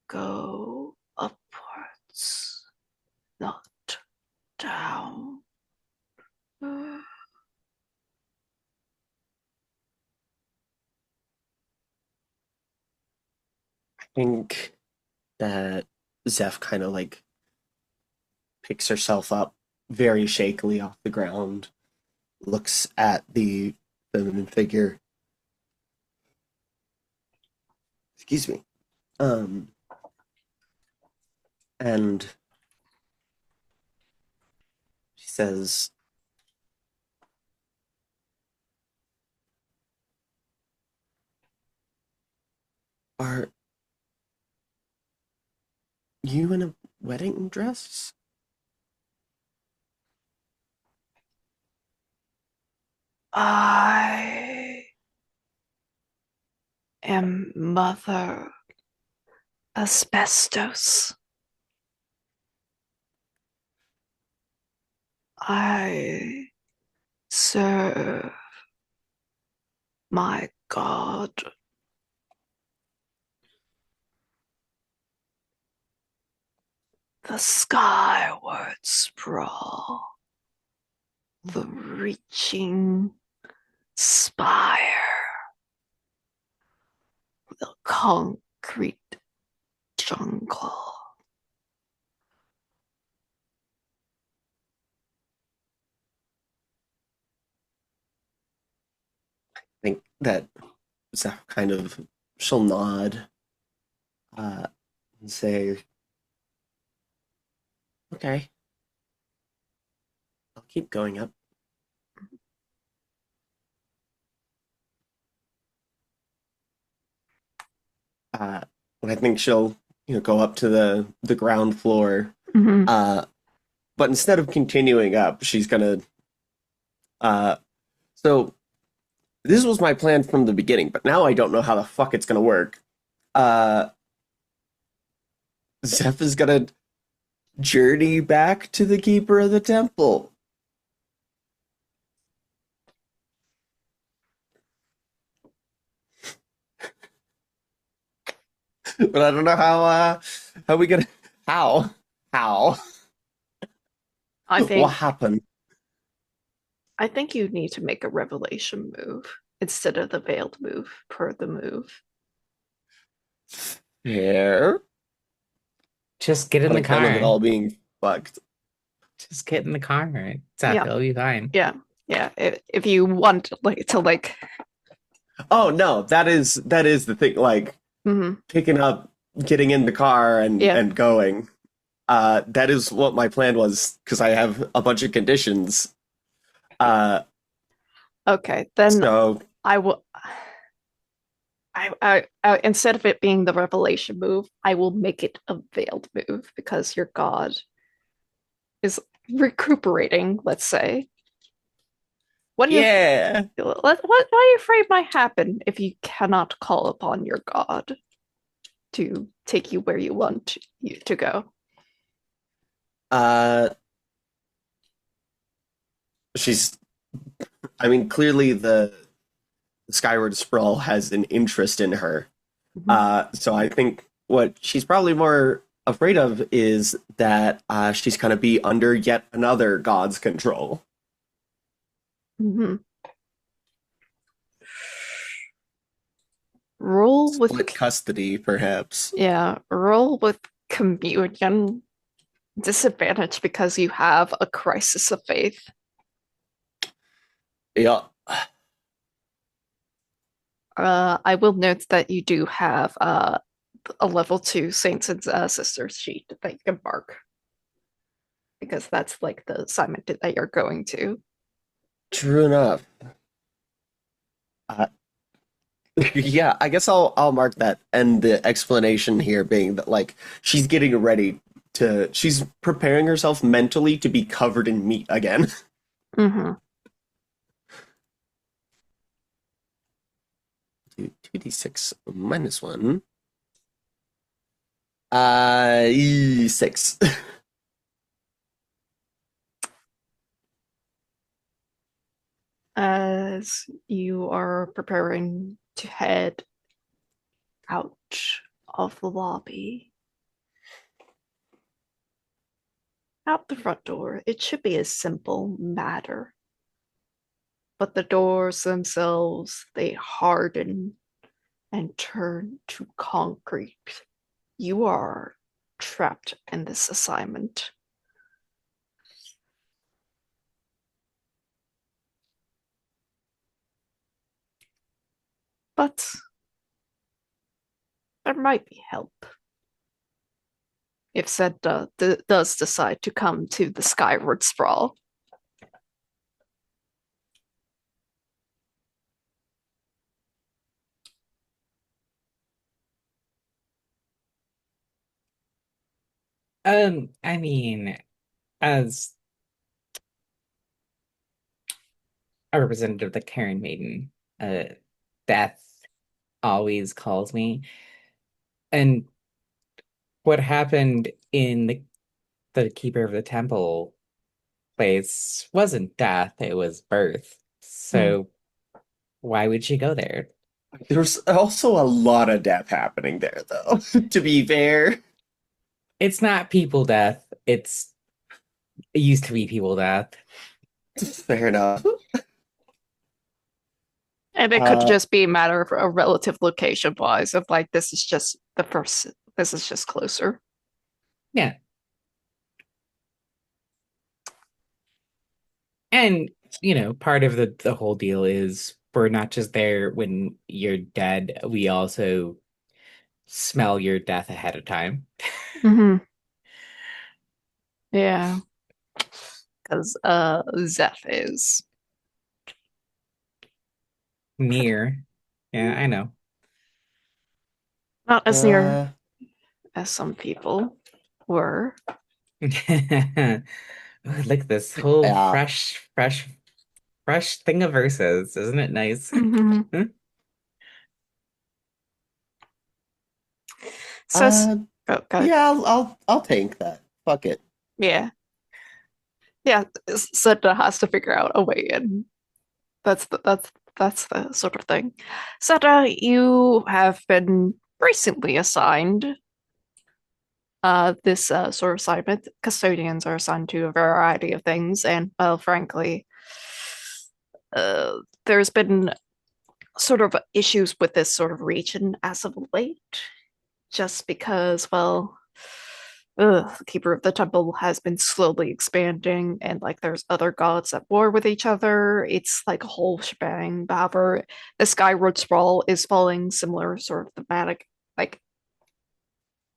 Go upwards, not down. I think that Zeph kind of like picks herself up very shakily off the ground, looks at the feminine figure. Excuse me. Um, and she says, "Are you in a wedding dress?" I am Mother Asbestos. I serve my God. The skyward sprawl. The reaching spire, the concrete jungle. I think that Zeph kind of she'll nod uh, and say, "Okay, I'll keep going up." Uh, and I think she'll, go up to the ground floor. Mm-hmm. Uh, but instead of continuing up, she's gonna. Uh, so this was my plan from the beginning, but now I don't know how the fuck it's gonna work. Uh, Zeph is gonna journey back to the keeper of the temple. But I don't know how we gonna how I what think happened. I think you need to make a revelation move instead of the veiled move per the move. Here, Just get in on the account of it car. all being fucked. Just get in the car. Yeah, Exactly. It'll be fine. yeah, yeah. If you want like Oh no, that is the thing. Like mhm, picking up, getting in the car, and yeah. going. That is what my plan was because I have a bunch of conditions. Uh, Okay, then so I will. Instead of it being the revelation move, I will make it a veiled move because your god is recuperating. Let's say. What do you? yeah. What are you afraid might happen if you cannot call upon your god to take you where you want you to go? Uh, she's. I mean, clearly the Skyward Sprawl has an interest in her. Mhm. So I think what she's probably more afraid of is that she's going to be under yet another god's control. Mhm. Roll with Split custody, perhaps. yeah, roll with communion disadvantage because you have a crisis of faith. Yeah. I will note that you do have a level two Saints and Sisters sheet that you can mark because that's like the assignment that you're going to. True enough. Uh, yeah, I guess I'll mark that. And the explanation here being that like she's getting ready she's preparing herself mentally to be covered in meat again. Mm-hmm. 2d6 minus 1. 6. As you are preparing to head out of the lobby, out the front door, it should be a simple matter. But the doors themselves, they harden and turn to concrete. You are trapped in this assignment. But there might be help if Zed does decide to come to the Skyward Sprawl. I mean, as a representative of the Karen Maiden, uh, death always calls me. And what happened in the Keeper of the Temple place wasn't death, it was birth. Mm. So why would she go there? There's also a lot of death happening there, though, to be fair. It's not people death, it used to be people death. Fair enough. And it could Uh, just be a matter of a relative location wise of like this is just the first this is just closer. Yeah. And, part of the whole deal is we're not just there when you're dead, we also smell your death ahead of time. Mm-hmm. Yeah. Because Zeph is Near. Yeah, I know. not as near uh, as some people were. Look at this whole yeah. fresh thing of verses. Isn't it nice? Mm-hmm. So Uh, oh god. yeah, I'll tank that. Fuck it. Yeah. Yeah. Seta has to figure out a way in. That's the sort of thing. Seta, you have been recently assigned this sort of assignment. Custodians are assigned to a variety of things, and well, frankly, there's been sort of issues with this sort of region as of late, just because, well, the keeper of the temple has been slowly expanding, and like there's other gods at war with each other. It's like a whole shebang. However, the Skyward Sprawl is following similar sort of thematic, like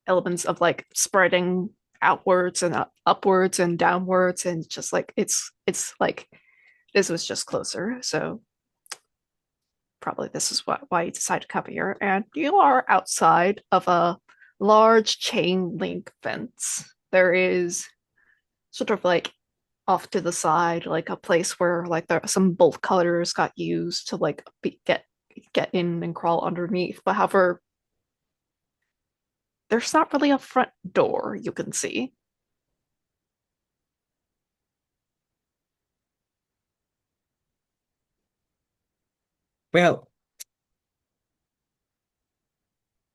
elements of like spreading outwards and upwards and downwards, and just like it's like this was just closer. So probably this is why you decided to come here. And you are outside of a large chain link fence. There is sort of like off to the side, like a place where like there some bolt cutters got used to like get in and crawl underneath. But however, there's not really a front door you can see. Well,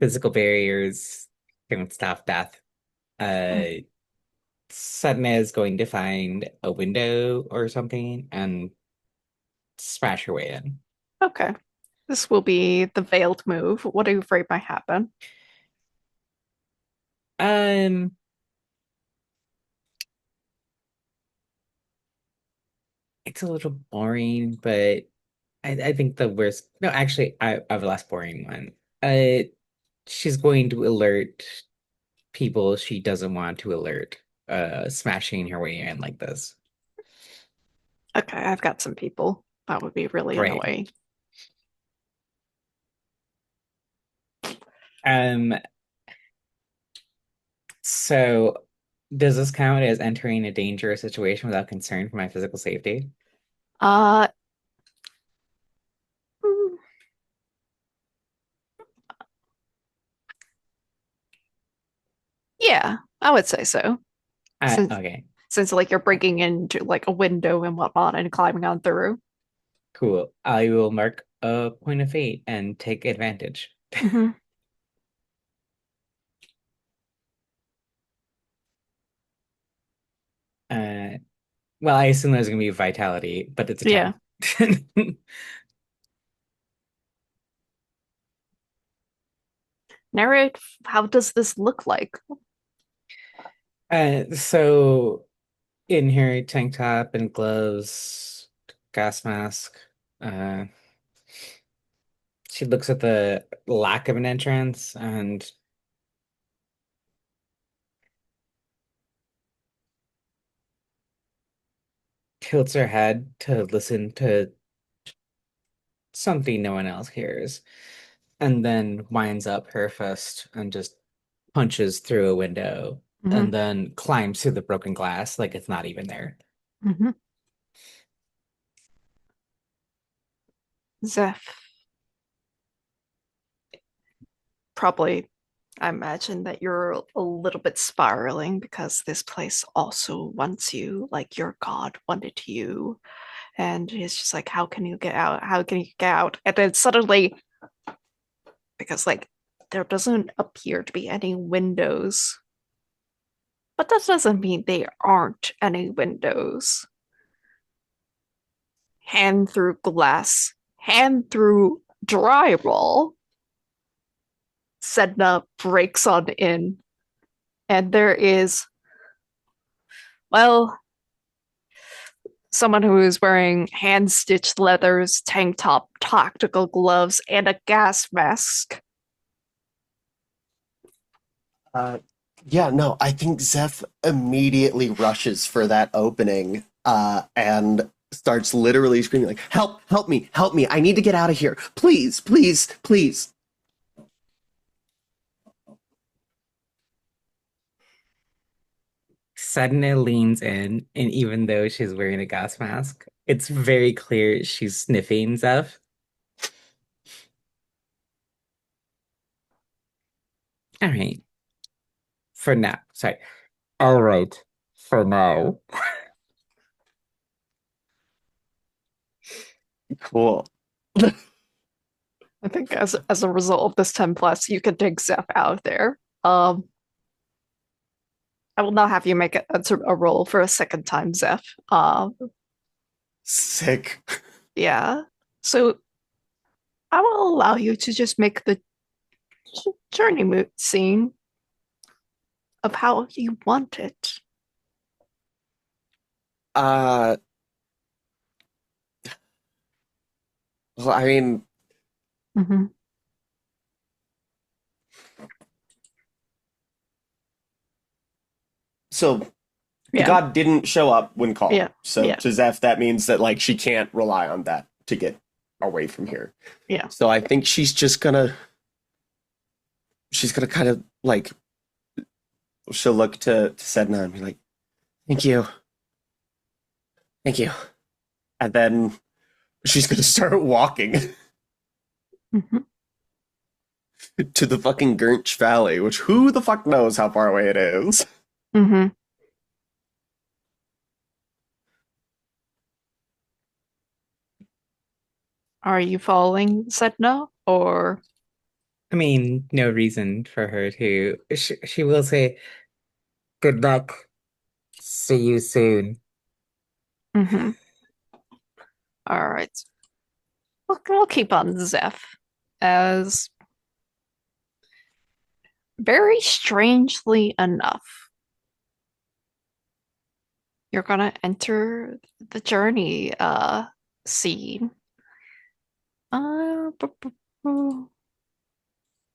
physical barriers don't stop death. Mm, Uh, Sudna is going to find a window or something and smash her way in. okay. This will be the veiled move. What are you afraid might happen? Um, it's a little boring, but I think the worst. No, actually, I have a less boring one. She's going to alert people she doesn't want to alert, smashing her way in like this. Okay, I've got some people. That would be really Great. annoying. Um, so does this count as entering a dangerous situation without concern for my physical safety? Uh, mm, yeah, I would say so. Since Okay, since like you're breaking into like a window and whatnot and climbing on through. cool. I will mark a point of fate and take advantage. Hmm. Uh, well, I assume there's gonna be vitality, but it's a Yeah. 10. Narrate, how does this look like? So in here, tank top and gloves, gas mask. Uh, she looks at the lack of an entrance and tilts her head to listen to something no one else hears, and then winds up her fist and just punches through a window Hmm. and then climbs through the broken glass like it's not even there. Hmm. Zeph, probably, I imagine that you're a little bit spiraling because this place also wants you, like your god wanted you. And it's just like, how can you get out? How can you get out? And then suddenly, because like there doesn't appear to be any windows, but that doesn't mean there aren't any windows. hand through glass, hand through drywall. Sedna breaks on in, and there is, well, someone who is wearing hand stitched leathers, tank top, tactical gloves, and a gas mask. Uh, yeah, no, I think Zeph immediately rushes for that opening, and starts literally screaming like, "Help! Help me! Help me! I need to get out of here! Please! Please! Please!" Sedna leans in, and even though she's wearing a gas mask, it's very clear she's sniffing Zeph. All right, for now. Sorry. All right, for now. Cool. I think as a result of this 10 plus, you can take Zeph out of there. I will not have you make a roll for a second time, Zeph. Sick. Yeah. So I will allow you to just make the journey scene of how you want it. Uh, well, I mean, Mm-hmm. so the Yeah. god didn't show up when called. Yeah. So Yeah. to Zeph, that means that like she can't rely on that to get away from here. Yeah. So I think she's gonna kind of like she'll look to Sedna and be like, "Thank you, thank you," and then she's gonna start walking Mm-hmm. to the fucking Grinch Valley, which who the fuck knows how far away it is. Mm-hmm. Are you following Sedna or I mean, no reason for her to. She will say, "Good luck. See you soon." mm-hmm. All right. We'll keep on Zeph as very strangely enough, you're gonna enter the journey scene.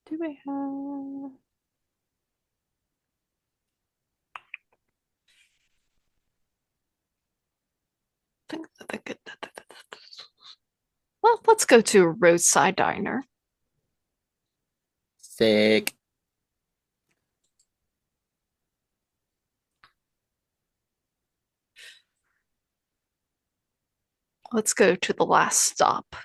Do we have well, let's go to Roadside Diner. Sick. Let's go to the last stop.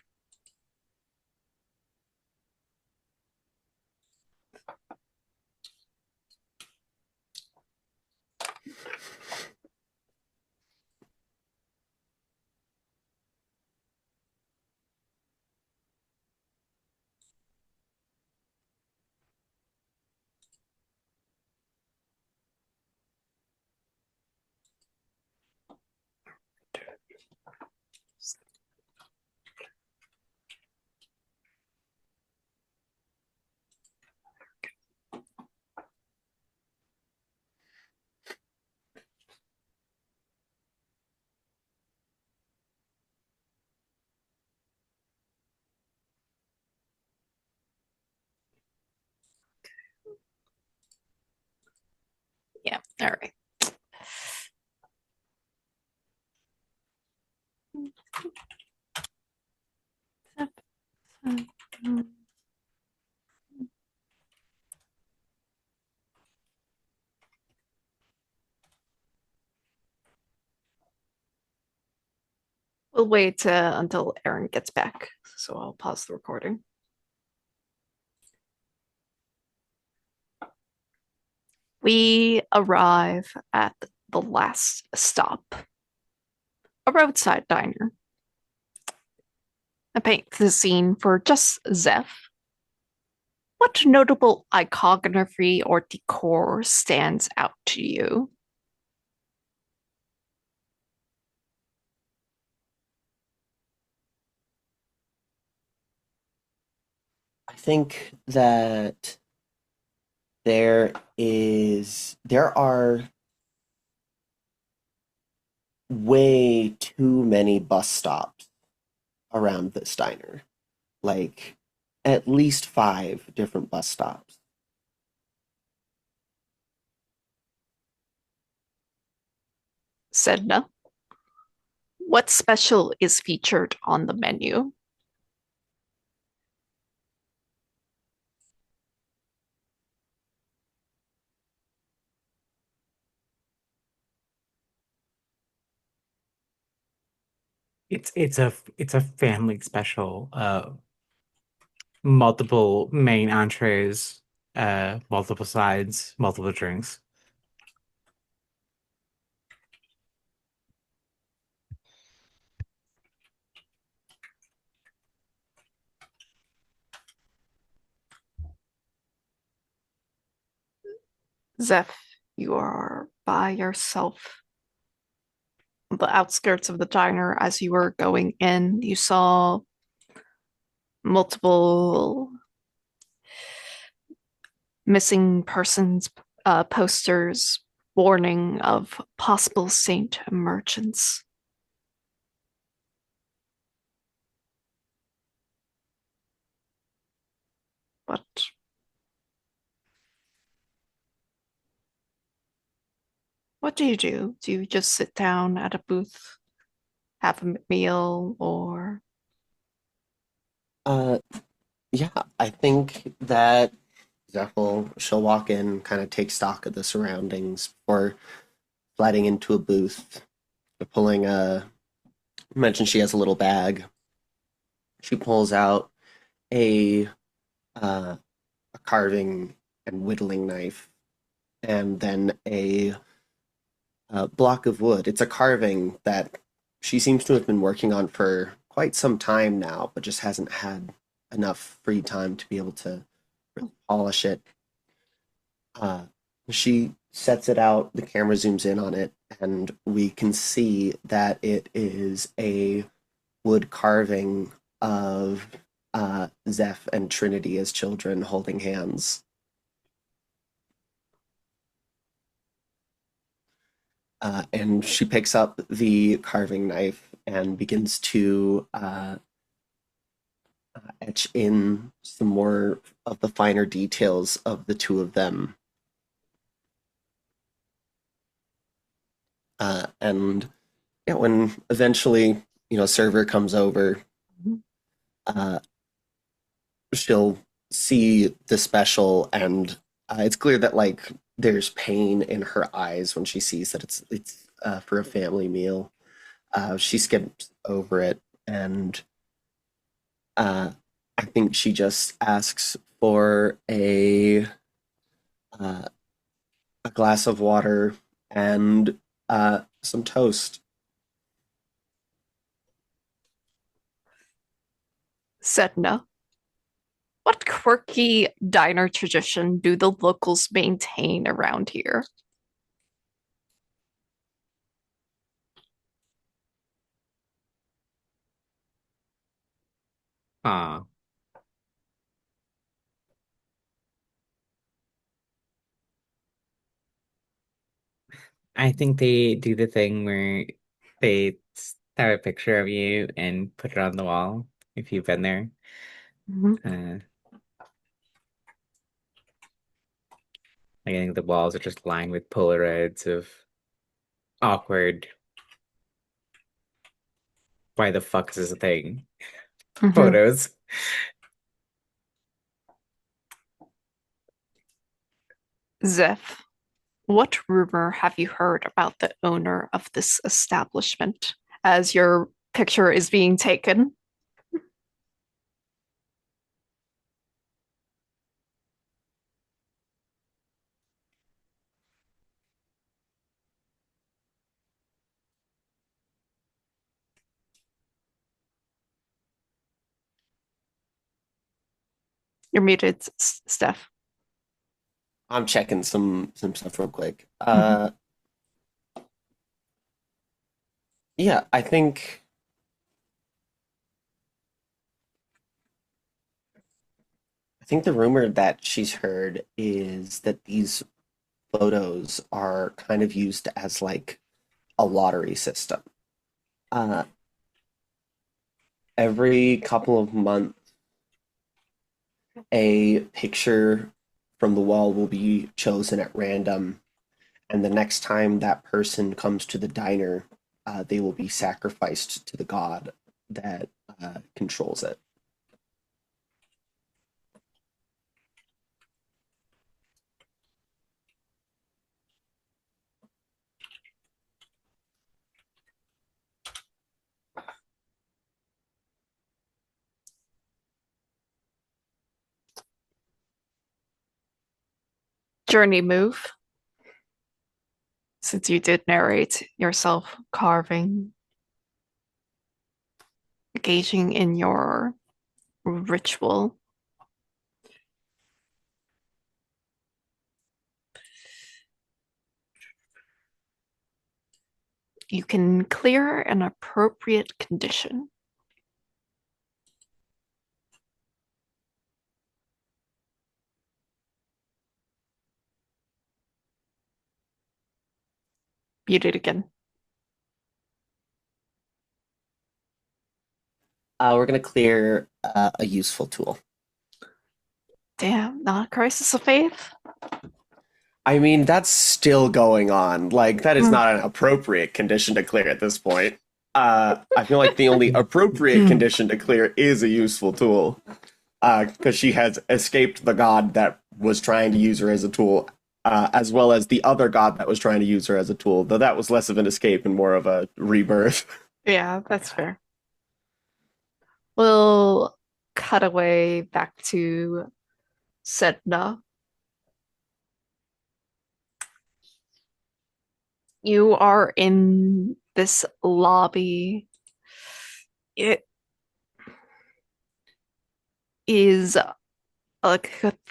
Yeah, all right. We'll wait until Aaron gets back, so I'll pause the recording. We arrive at the last stop, a roadside diner. I paint the scene for just Zeph. What notable iconography or decor stands out to you? I think that there are way too many bus stops around this diner. Like at least five different bus stops. Sedna, what special is featured on the menu? It's a family special. Multiple main entrees, multiple sides, multiple drinks. Zeph, you are by yourself on the outskirts of the diner. As you were going in, you saw multiple missing persons posters warning of possible saint emergence. But what do you do? Do you just sit down at a booth, have a meal, or Uh, yeah, I think that Zephyl, she'll walk in, kind of take stock of the surroundings before sliding into a booth, pulling a. Mention she has a little bag. She pulls out a uh, a carving and whittling knife, and then a block of wood. It's a carving that she seems to have been working on for quite some time now, but just hasn't had enough free time to be able to really polish it. Uh, she sets it out, the camera zooms in on it, and we can see that it is a wood carving of Zeph and Trinity as children holding hands. And she picks up the carving knife and begins to etch in some more of the finer details of the two of them. And yeah, when eventually, server comes over, uh, she'll see the special, and it's clear that like there's pain in her eyes when she sees that it's for a family meal. She skips over it, and uh, I think she just asks for uh, a glass of water and some toast. Sedna? What quirky diner tradition do the locals maintain around here? Ah, I think they do the thing where they have a picture of you and put it on the wall if you've been there. Mhm. Uh, like I think the walls are just lined with Polaroids of awkward, why the fuck is this a thing? Mhm. Photos. Zeph, what rumor have you heard about the owner of this establishment as your picture is being taken? You're muted, Steph. I'm checking some stuff real quick. Mhm. Yeah, I think I think the rumor that she's heard is that these photos are kind of used as like a lottery system. Uh, every couple of months, a picture from the wall will be chosen at random, and the next time that person comes to the diner, they will be sacrificed to the god that controls it. Journey move, since you did narrate yourself carving, engaging in your ritual. You can clear an appropriate condition. Mute it again. We're gonna clear a useful tool. Damn, not a crisis of faith. I mean, that's still going on. Like, that is Mm. not an appropriate condition to clear at this point. I feel like the only appropriate condition to clear is a useful tool. Because she has escaped the god that was trying to use her as a tool, as well as the other god that was trying to use her as a tool, though that was less of an escape and more of a rebirth. Yeah, that's fair. We'll cut away back to Sedna. You are in this lobby. It is a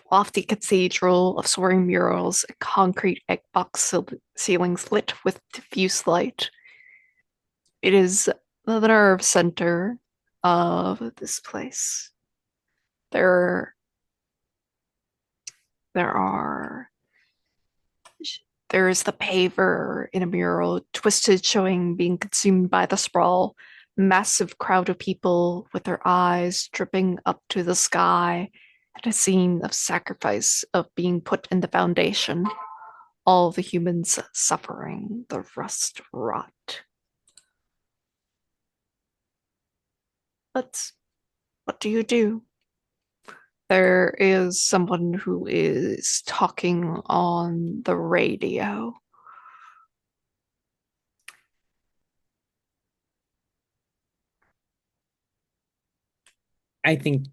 lofty cathedral of soaring murals, concrete egg box ceilings lit with diffuse light. It is the nerve center of this place. There, there are there is the paver in a mural, twisted, showing being consumed by the sprawl. Massive crowd of people with their eyes dripping up to the sky, and a scene of sacrifice of being put in the foundation. All the humans suffering the rust rot. But what do you do? There is someone who is talking on the radio. I think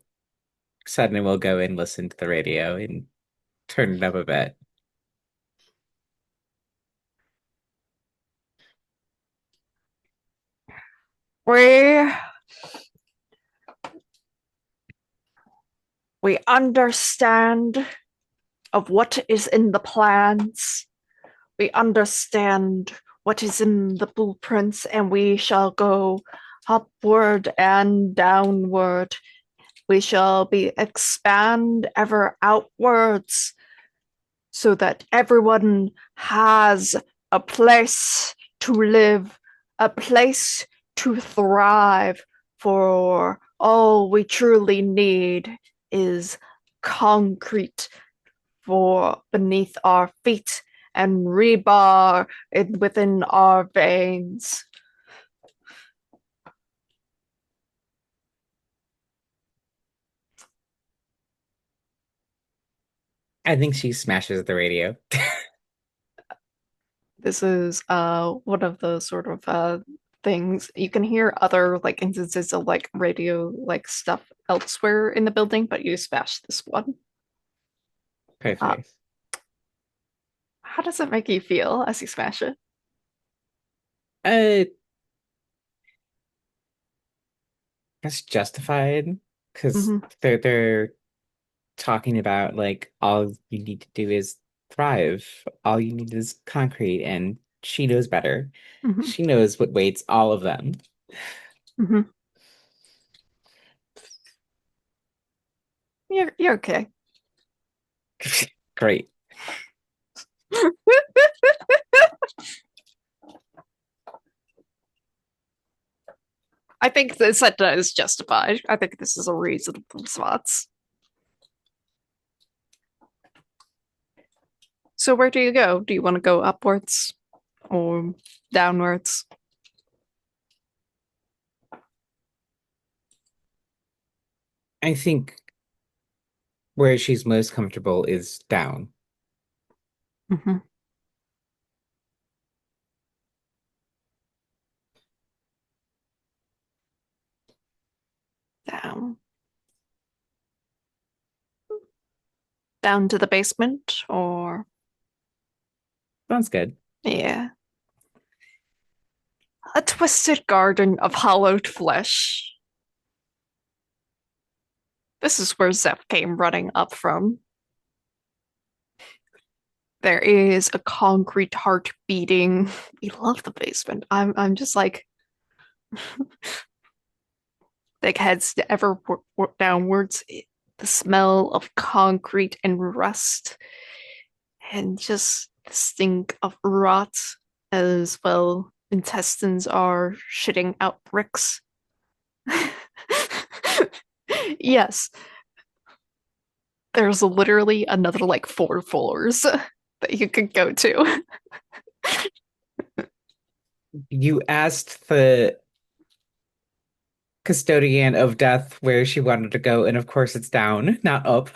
suddenly we'll go and listen to the radio and turn it up a bit. We we understand of what is in the plans. We understand what is in the blueprints, and we shall go upward and downward. We shall be expand ever outwards so that everyone has a place to live, a place to thrive. For all we truly need is concrete for beneath our feet and rebar within our veins. I think she smashes the radio. This is one of the sort of things you can hear other like instances of like radio like stuff elsewhere in the building, but you smash this one. Uh, Perfect. how does it make you feel as you smash it? Uh, that's justified because Hmm. they're talking about like all you need to do is thrive. All you need is concrete, and she knows better. Hmm. She knows what weights all of them. Hmm. You're okay. Great. I think the sentence is justified. I think this is a reasonable response. So where do you go? Do you want to go upwards or downwards? I think where she's most comfortable is down. Mhm. Down. Down to the basement or Sounds good. yeah. A twisted garden of hollowed flesh. This is where Zeph came running up from. There is a concrete heart beating. We love the basement. I'm just like heads ever downwards. The smell of concrete and rust, and just the stink of rot as well. Intestines are shitting out bricks. Yes, there's literally another like 4 floors that you could go to. You asked the custodian of death where she wanted to go, and of course it's down, not up.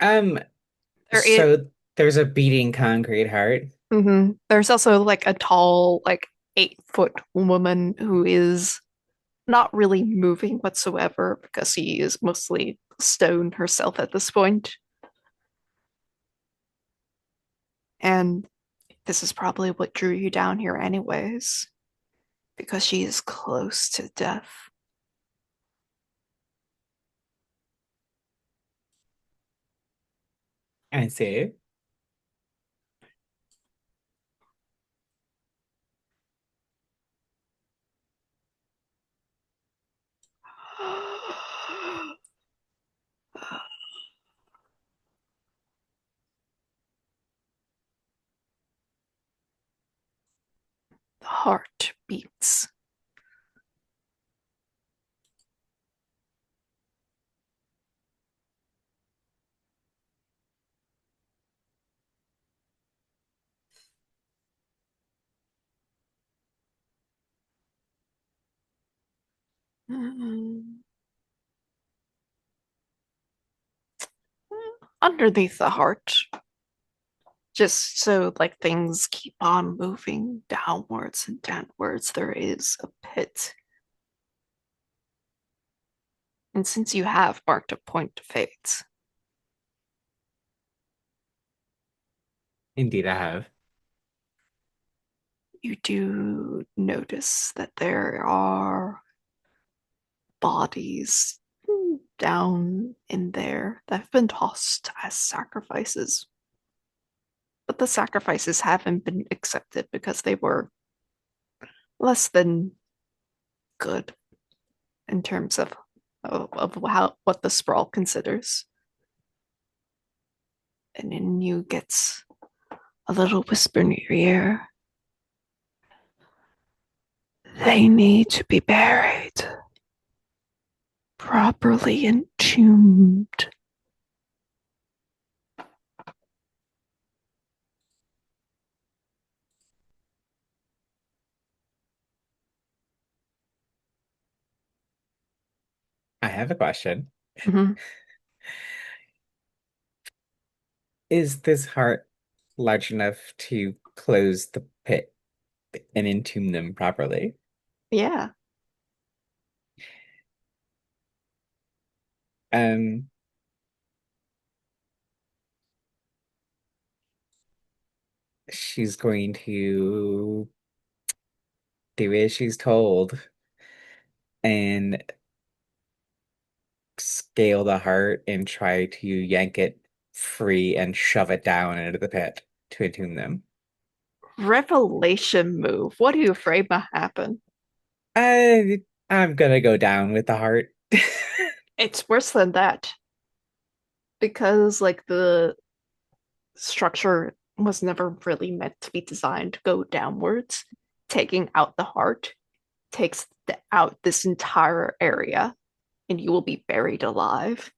Um, There is, so there's a beating concrete heart. there's also like a tall, like 8 foot woman who is not really moving whatsoever because she is mostly stone herself at this point. And this is probably what drew you down here, anyways, because she is close to death. I see. The heart beats. Underneath the heart, just so like things keep on moving downwards and downwards, there is a pit. And since you have marked a point of fate, Indeed, I have. you do notice that there are bodies down in there that have been tossed as sacrifices. But the sacrifices haven't been accepted because they were less than good in terms of how what the sprawl considers. And then you get a little whisper in your ear. They need to be buried, properly entombed. I have a question. Mhm. Is this heart large enough to close the pit and entomb them properly? Yeah. Um, she's going to do as she's told and scale the heart and try to yank it free and shove it down into the pit to entomb them. Revelation move. What are you afraid might happen? I I'm gonna go down with the heart. It's worse than that because like the structure was never really meant to be designed to go downwards. Taking out the heart takes out this entire area, and you will be buried alive.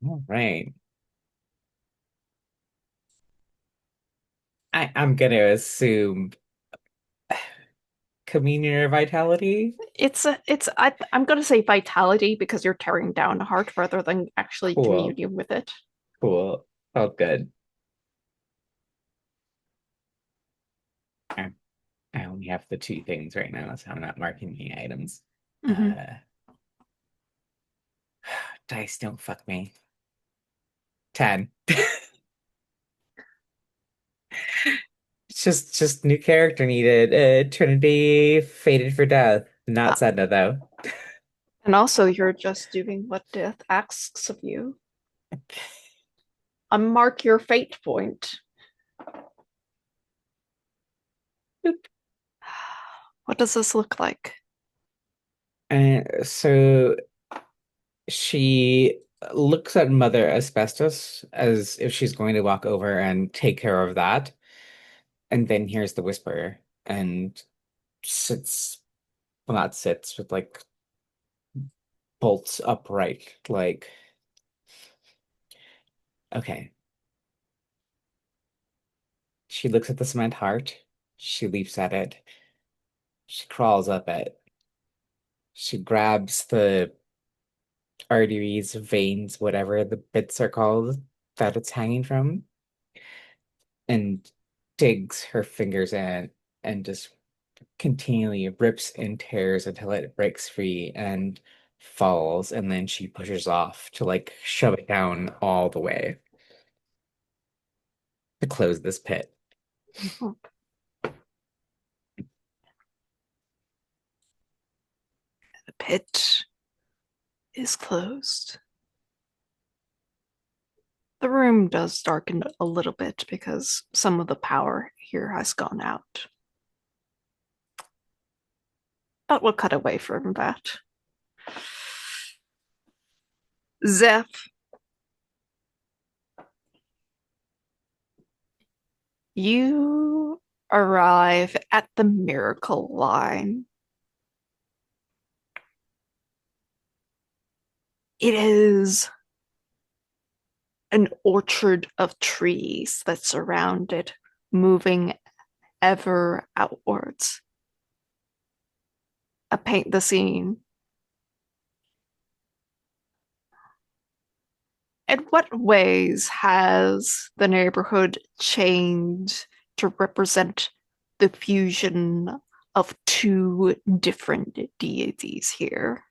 All right. I'm gonna assume communion or vitality. I'm gonna say vitality because you're tearing down a heart rather than actually Cool. communion with it. Cool. Felt good. I, I only have the two things right now, so I'm not marking any items. Hmm. Uh dice don't fuck me. 10. It's just new character needed. Trinity fated for death. Uh, Not Sedna though. and also, you're just doing what death asks of you. Unmark your fate point. What does this look like? So she looks at Mother Asbestos as if she's going to walk over and take care of that, and then hears the whisper and sits, well, not sits, but like bolts upright, like, okay. She looks at the cement heart. She leaps at it. She crawls up it. She grabs the arteries, veins, whatever the bits are called that it's hanging from, and digs her fingers in and just continually rips and tears until it breaks free and falls, and then she pushes off to like shove it down all the way to close this pit. The pit is closed. The room does darken a little bit because some of the power here has gone out. But we'll cut away from that. Zeph, you arrive at the miracle line. It is an orchard of trees that surround it, moving ever outwards. Paint the scene. In what ways has the neighborhood changed to represent the fusion of two different deities here?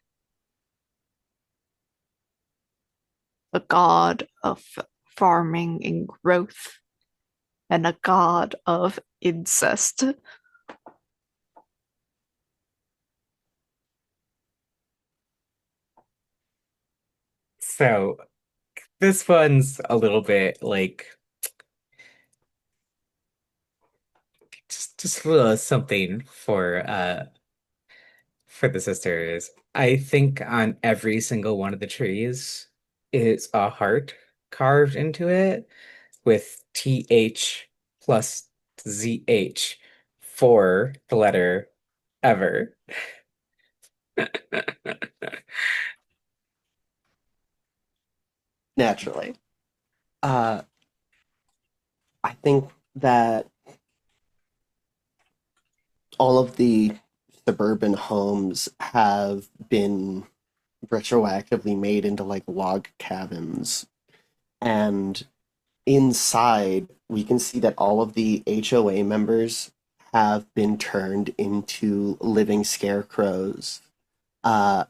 A god of farming and growth, and a god of incest. So this one's a little bit like just a little something for the sisters. I think on every single one of the trees is a heart carved into it with TH plus ZH for the letter ever. Naturally. Uh, I think that all of the suburban homes have been retroactively made into like log cabins. And inside, we can see that all of the HOA members have been turned into living scarecrows. Uh,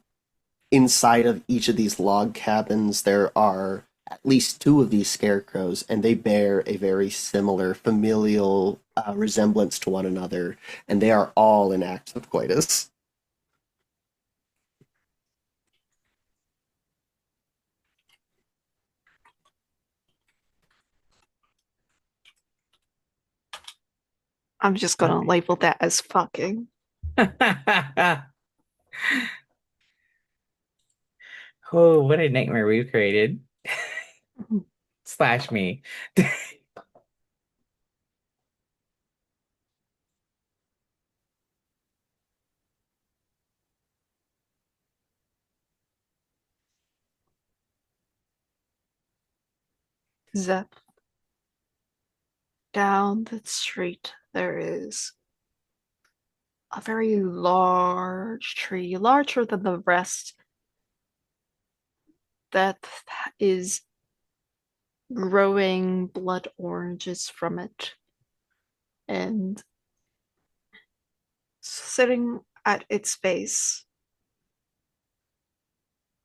Inside of each of these log cabins, there are at least two of these scarecrows, and they bear a very similar familial resemblance to one another, and they are all in acts of coitus. I'm just gonna label that as fucking. Oh, what a nightmare we've created. Slash me. Zep. Down the street, there is a very large tree, larger than the rest, that is growing blood oranges from it. And sitting at its base,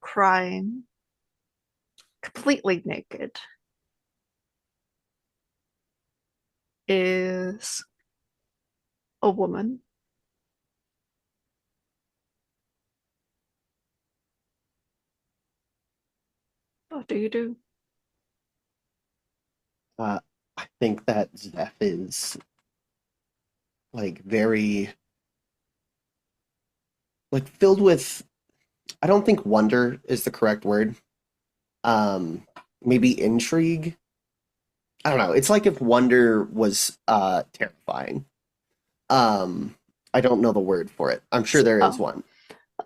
crying, completely naked, is a woman. What do you do? Uh, I think that Zeph is like very like filled with. I don't think wonder is the correct word. Um, Maybe intrigue. I don't know. It's like if wonder was terrifying. Um, I don't know the word for it. I'm sure there is Oh,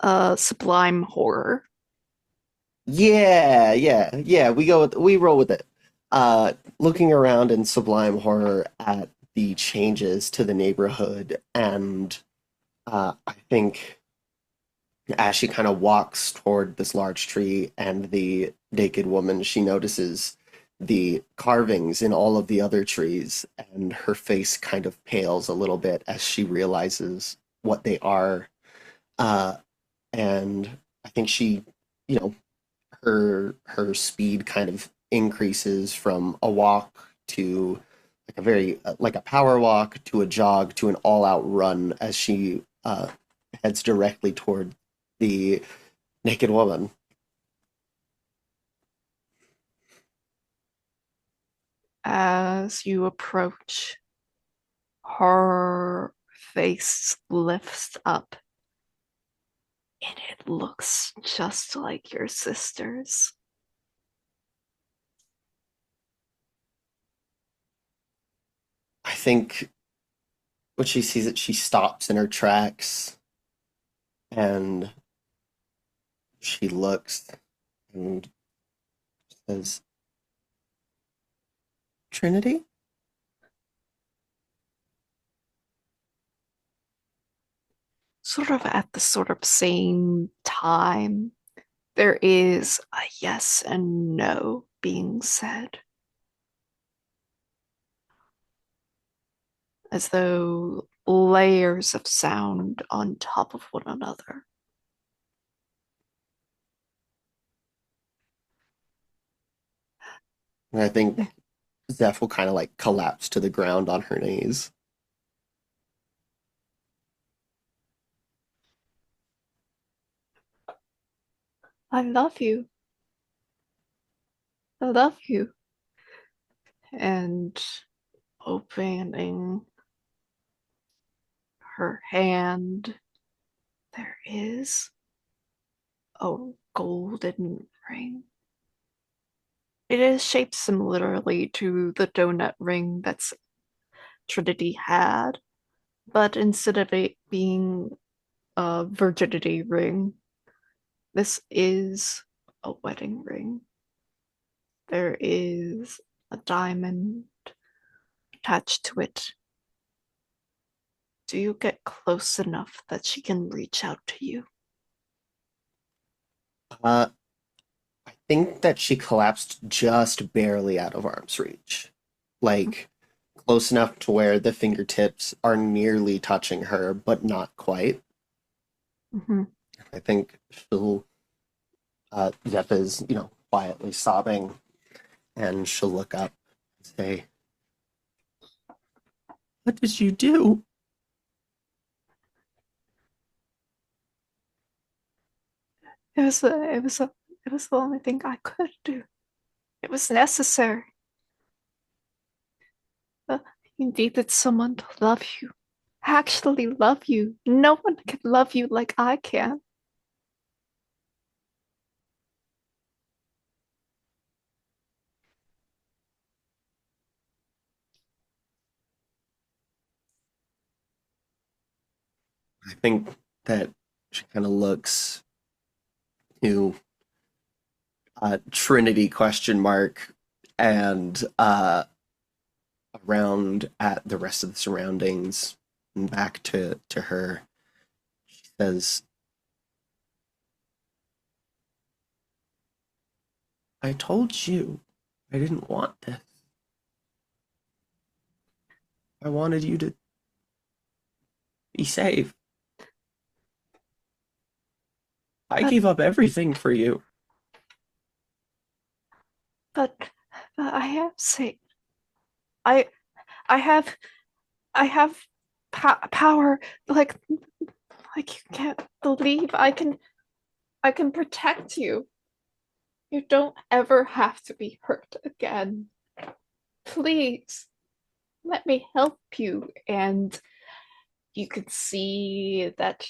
one. sublime horror. Yeah, yeah, yeah. We roll with it. Looking around in sublime horror at the changes to the neighborhood, and I think as she kind of walks toward this large tree and the naked woman, she notices the carvings in all of the other trees, and her face kind of pales a little bit as she realizes what they are. Uh, and I think she, you know, her speed kind of increases from a walk to like a very like a power walk to a jog to an all-out run as she heads directly toward the naked woman. As you approach, her face lifts up and it looks just like your sister's. I think when she sees it, she stops in her tracks and she looks and says, Trinity? Sort of at the sort of same time, there is a yes and no being said, as though layers of sound on top of one another. And I think Zeph will kind of like collapse to the ground on her knees. I love you. I love you. And opening her hand, there is a golden ring. It is shaped similarly to the donut ring that's Trinity had, but instead of it being a virginity ring, this is a wedding ring. There is a diamond attached to it. Do you get close enough that she can reach out to you? Uh, I think that she collapsed just barely out of arm's reach. Like close enough to where the fingertips are nearly touching her, but not quite. Mm-hmm. I think she'll, Zeph is, quietly sobbing, and she'll look up and say, What did you do? It was the only thing I could do. It was necessary. Uh, You needed someone to love you. Actually love you. No one can love you like I can. I think that she kind of looks to Trinity question mark and around at the rest of the surroundings and back to her. She says, I told you I didn't want this. I wanted you to be safe. I But gave up everything for you. but I have say I I have I have power like you can't believe I can protect you. You don't ever have to be hurt again. Please let me help you. And you could see that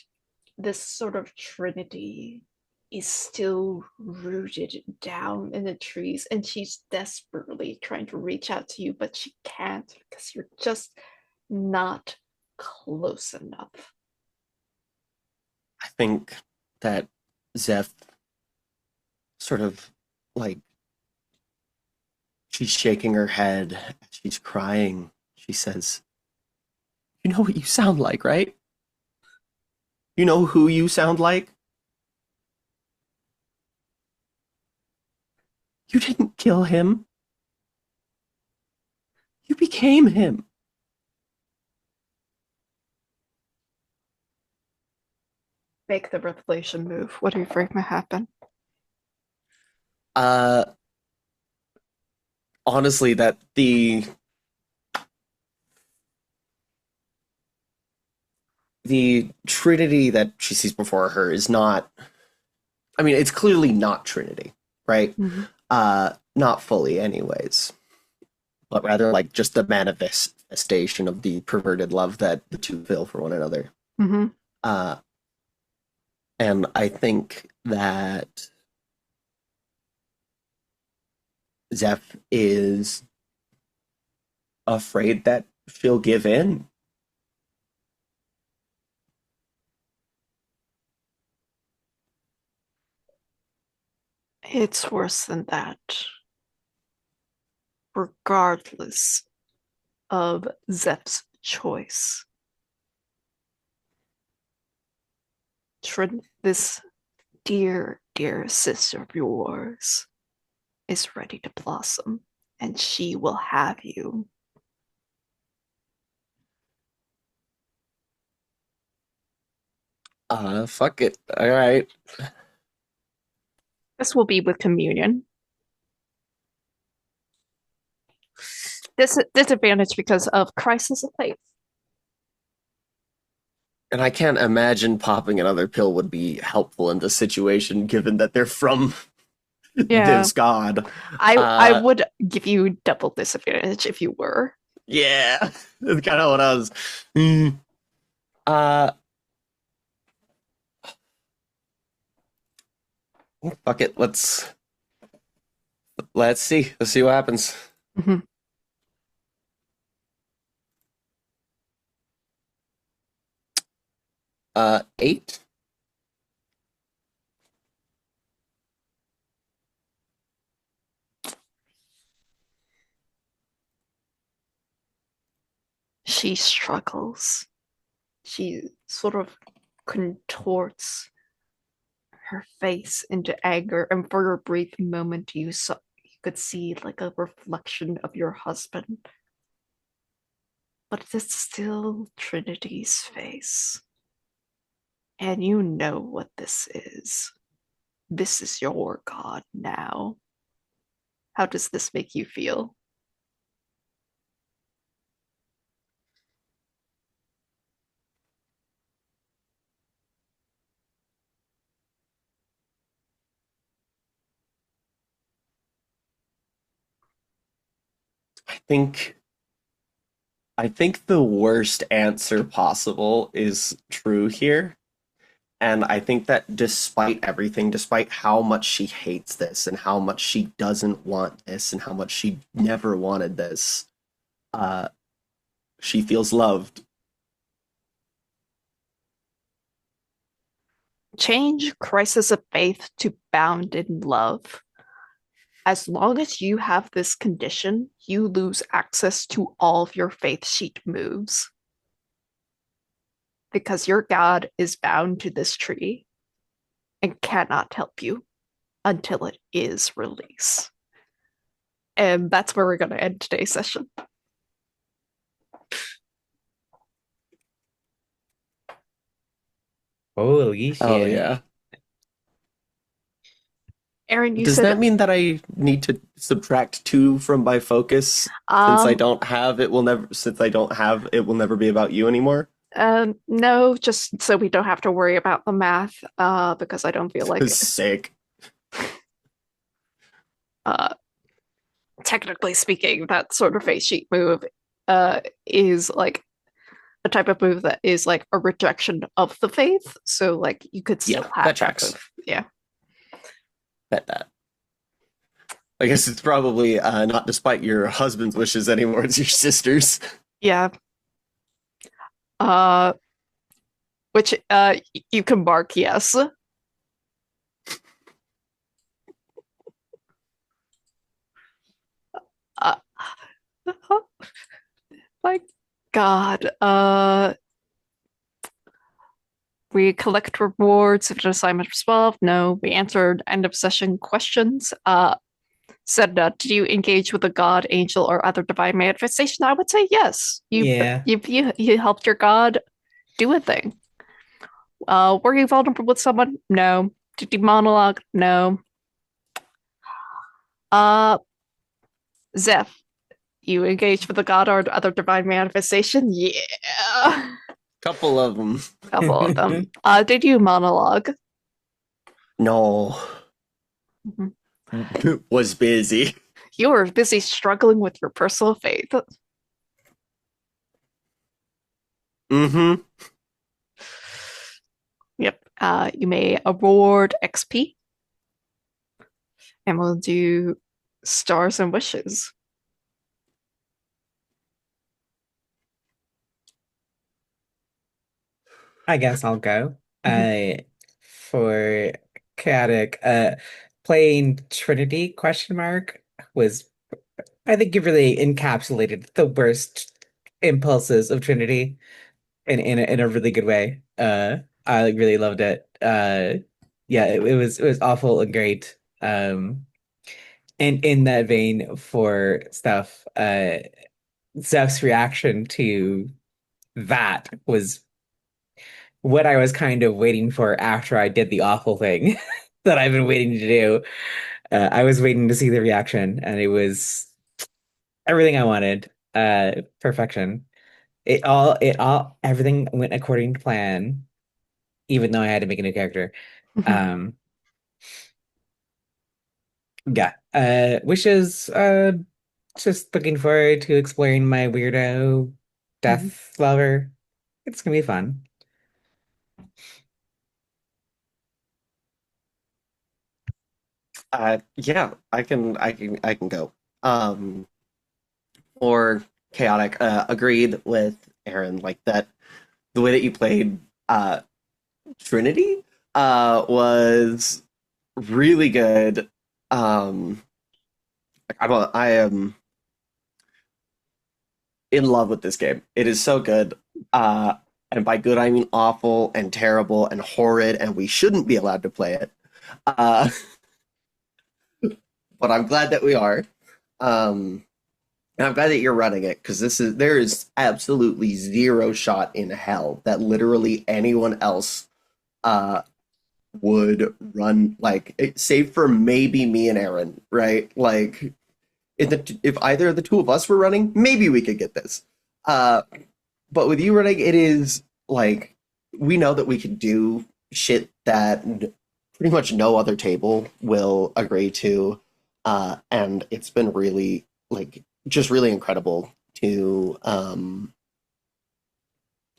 this sort of trinity is still rooted down in the trees, and she's desperately trying to reach out to you, but she can't because you're just not close enough. I think that Zeph sort of like she's shaking her head, she's crying. She says, you know what you sound like, right? You know who you sound like? You didn't kill him. You became him. Make the revelation move. What do you think might happen? Uh Honestly, that the Trinity that she sees before her is not, I mean, it's clearly not Trinity, right? Mm-hmm. Not fully anyways, but rather like just the manifestation of the perverted love that the two feel for one another. Mm-hmm. Uh and I think that Zeph is afraid that she'll give in. It's worse than that. Regardless of Zeph's choice, this dear sister of yours is ready to blossom, and she will have you. Fuck it. All right. This will be with communion. This disadvantage because of crisis of faith. And I can't imagine popping another pill would be helpful in this situation, given that they're from Yeah, this god. I would give you double disadvantage if you were. Yeah, that's kind of what I was. Mm. Uh, Fuck it. Let's see. Let's see what happens. Mhm. 8. She struggles. She sort of contorts her face into anger, and for a brief moment, you could see like a reflection of your husband, but it's still Trinity's face, and you know what this is. This is your god now. How does this make you feel? I think I think the worst answer possible is true here. And I think that despite everything, despite how much she hates this and how much she doesn't want this and how much she never wanted this, uh, she feels loved. Change crisis of faith to bound in love. As long as you have this condition, you lose access to all of your faith sheet moves because your god is bound to this tree and cannot help you until it is released. And that's where we're going to end today's session. Holy Oh, shit. yeah. Aaron, you Does said that mean that I need to subtract 2 from my focus since I um don't have it will never since I don't have it will never be about you anymore? no, just so we don't have to worry about the math, because I don't feel like Sick. uh technically speaking, that sort of face sheet move is like a type of move that is like a rejection of the faith. So like you could still Yeah, have that that tracks. move. Yeah. Bet that. I guess it's probably not despite your husband's wishes anymore, it's your sister's. Yeah. Uh which you can mark yes. Uh, my God. We collect rewards if an assignment was solved. No. We answered end of session questions. Said, did you engage with a god, angel, or other divine manifestation? I would say yes. Yeah. You helped your god do a thing. Were you vulnerable with someone? No. Did you monologue? No. Uh, Zeph, you engaged with a god or other divine manifestation? Yeah. Couple of them. Couple of them. Did you monologue? No. Mhm. Was busy. You were busy struggling with your personal faith. Mm-hmm. Yep. You may award XP, and we'll do stars and wishes. I guess I'll go. Mhm. For chaotic, playing Trinity question mark was, I think, you really encapsulated the worst impulses of Trinity in a really good way. I really loved it. Yeah, it was awful and great. And in that vein for stuff, Zeph's reaction to that was what I was kind of waiting for after I did the awful thing that I've been waiting to do. I was waiting to see the reaction, and it was everything I wanted. Perfection. Everything went according to plan, even though I had to make a new character. Mhm. Um, yeah. Wishes, just looking forward to exploring my weirdo Mhm. death lover. It's gonna be fun. Yeah, I can go. Um, or chaotic. Agreed with Aaron. Like that, the way that you played Trinity was really good. Um, I am in love with this game. It is so good. And by good I mean awful and terrible and horrid, and we shouldn't be allowed to play it. Uh, but I'm glad that we are. Um, And I'm glad that you're running it because there is absolutely zero shot in hell that literally anyone else uh would run save for maybe me and Aaron, right? Like if either of the two of us were running, maybe we could get this. Uh but with you running, it is like we know that we could do shit that pretty much no other table will agree to. And it's been really just really incredible to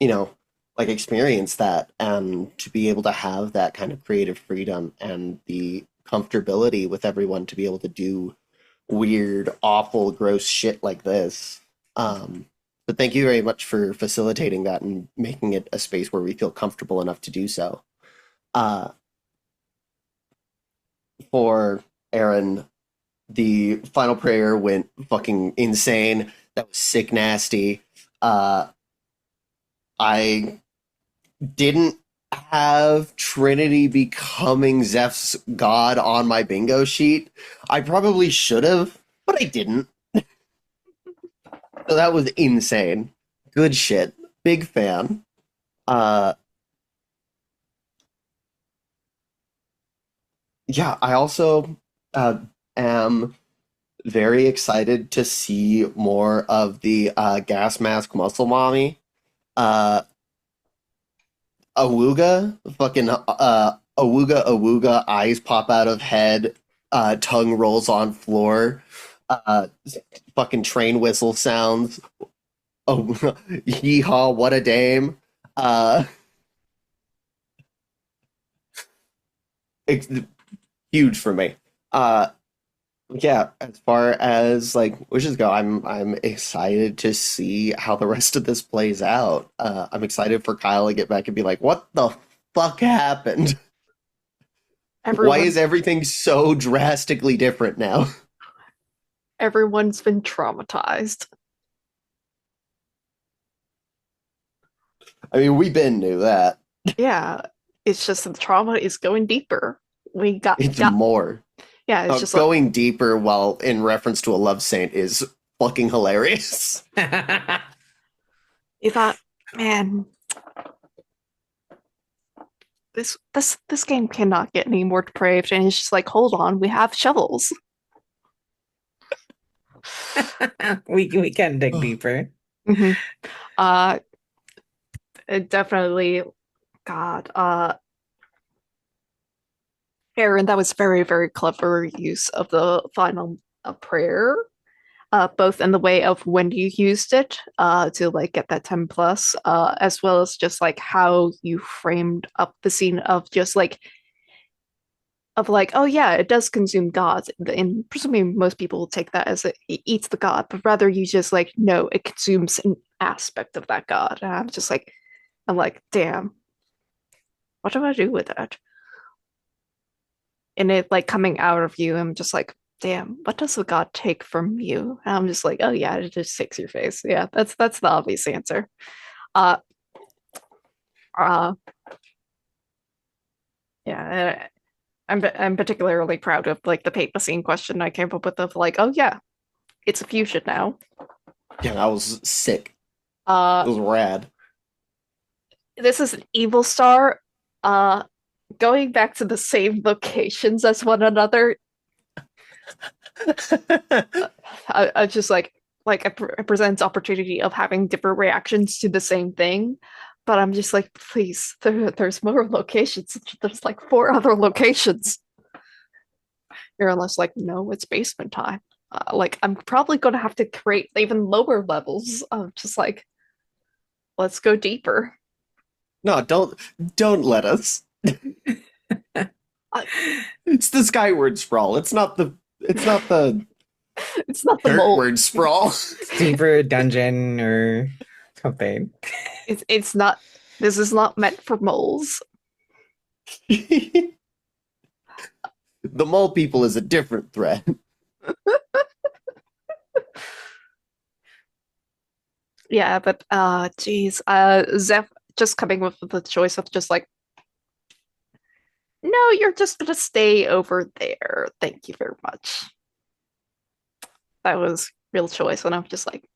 you know, like experience that and to be able to have that kind of creative freedom and the comfortability with everyone to be able to do weird, awful, gross shit like this. But thank you very much for facilitating that and making it a space where we feel comfortable enough to do so. Uh, for Aaron, the final prayer went fucking insane. That was sick nasty. I didn't have Trinity becoming Zeph's god on my bingo sheet. I probably should have, but I didn't. So that was insane. Good shit. Big fan. Uh yeah, I also am very excited to see more of the gas mask muscle mommy. Uh Awooga, fucking awooga awooga, eyes pop out of head, tongue rolls on floor, uh, fucking train whistle sounds. Oh, yeehaw! What a dame! Uh, it's huge for me. Uh, yeah. As far as like wishes go, I'm excited to see how the rest of this plays out. I'm excited for Kyle to get back and be like, "What the fuck happened?" Why Everyone, is everything so drastically different now? everyone's been traumatized. I mean, we been knew that. Yeah, it's just the trauma is going deeper. We It's got more. yeah, it's just like Going deeper while in reference to a love saint is fucking hilarious. you thought, man, this game cannot get any more depraved, and it's just like, hold on, we have shovels. We can dig deeper. hmm Uh, it definitely, God, Aaron, that was very, very clever use of the final prayer. Both in the way of when you used it to like get that 10 plus, as well as just like how you framed up the scene of just like oh yeah, it does consume gods, and presumably most people will take that as it eats the god, but rather you just like no, it consumes an aspect of that god. And I'm like, damn, what do I do with that? And it like coming out of you, I'm just like, damn, what does the god take from you? And I'm just like, oh yeah, it just takes your face. Yeah, that's the obvious answer. Uh, uh, yeah, I'm particularly proud of like the paper scene question I came up with of like, oh yeah, it's a fusion now. Yeah, that was sick. Uh, It was rad. this is an evil star. Going back to the same locations as one another. I just like it presents opportunity of having different reactions to the same thing, but I'm just like, please, there's more locations. There's like 4 other locations. You're unless like, no, it's basement time. Like I'm probably gonna have to create even lower levels of just like, let's go deeper. No, don't let us. I, It's the skyward sprawl. It's not the it's not the mole. dirtward sprawl. Deeper dungeon or something. It's not. This is not meant for moles. The mole people is a different threat. Yeah, but geez, Zeph just coming with the choice of just like, no, you're just gonna stay over there. Thank you very much. That was real choice, and I'm just like,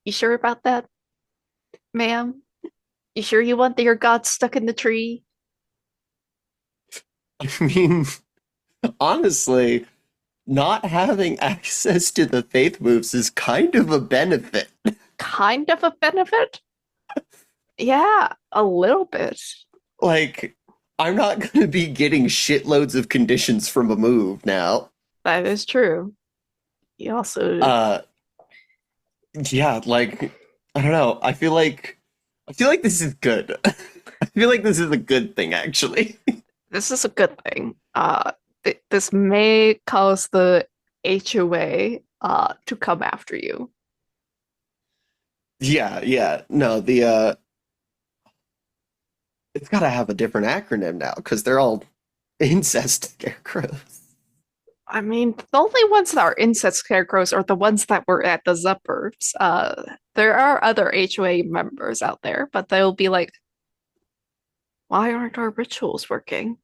you sure about that, ma'am? You sure you want your god stuck in the tree? I mean, honestly, not having access to the faith moves is kind of a benefit. Kind of a benefit? Yeah, a little bit. Like, I'm not going to be getting shitloads of conditions from a move now. That is true. You also, Uh, Yeah, like I don't know. I feel like this is good. I feel like this is a good thing actually. This is a good thing. This may cause the HOA to come after you. Yeah, yeah. No, the it's got to have a different acronym now because they're all incest scarecrows. I mean, the only ones that are incest scarecrows are the ones that were at the Zuppers. There are other HOA members out there, but they'll be like, why aren't our rituals working?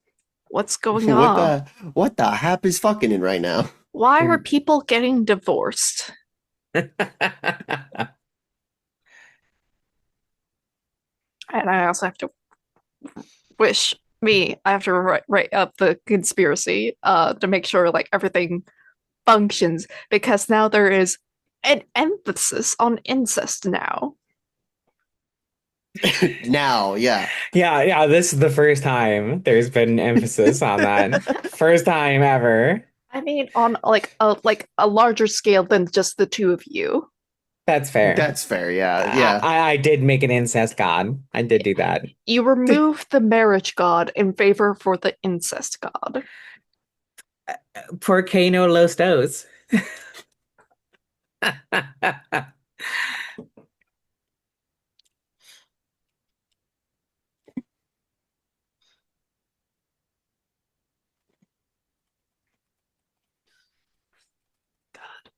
What's going What on? the what the hap is fucking in right now? Why are people getting divorced? And I also have to I have to write up the conspiracy to make sure like everything functions because now there is an emphasis on incest now. Now, yeah. Yeah, this is the first time there's been emphasis on that. First time ever. I mean, on like a larger scale than just the two of you. That's fair. That's fair. Yeah, I, yeah. I I did make an incest god. I did do that. You remove the marriage god in favor for the incest god. Por qué no los dos?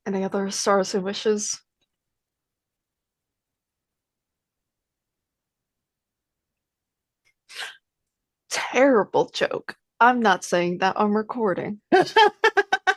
Any other stars and wishes? Terrible joke. I'm not saying that on recording.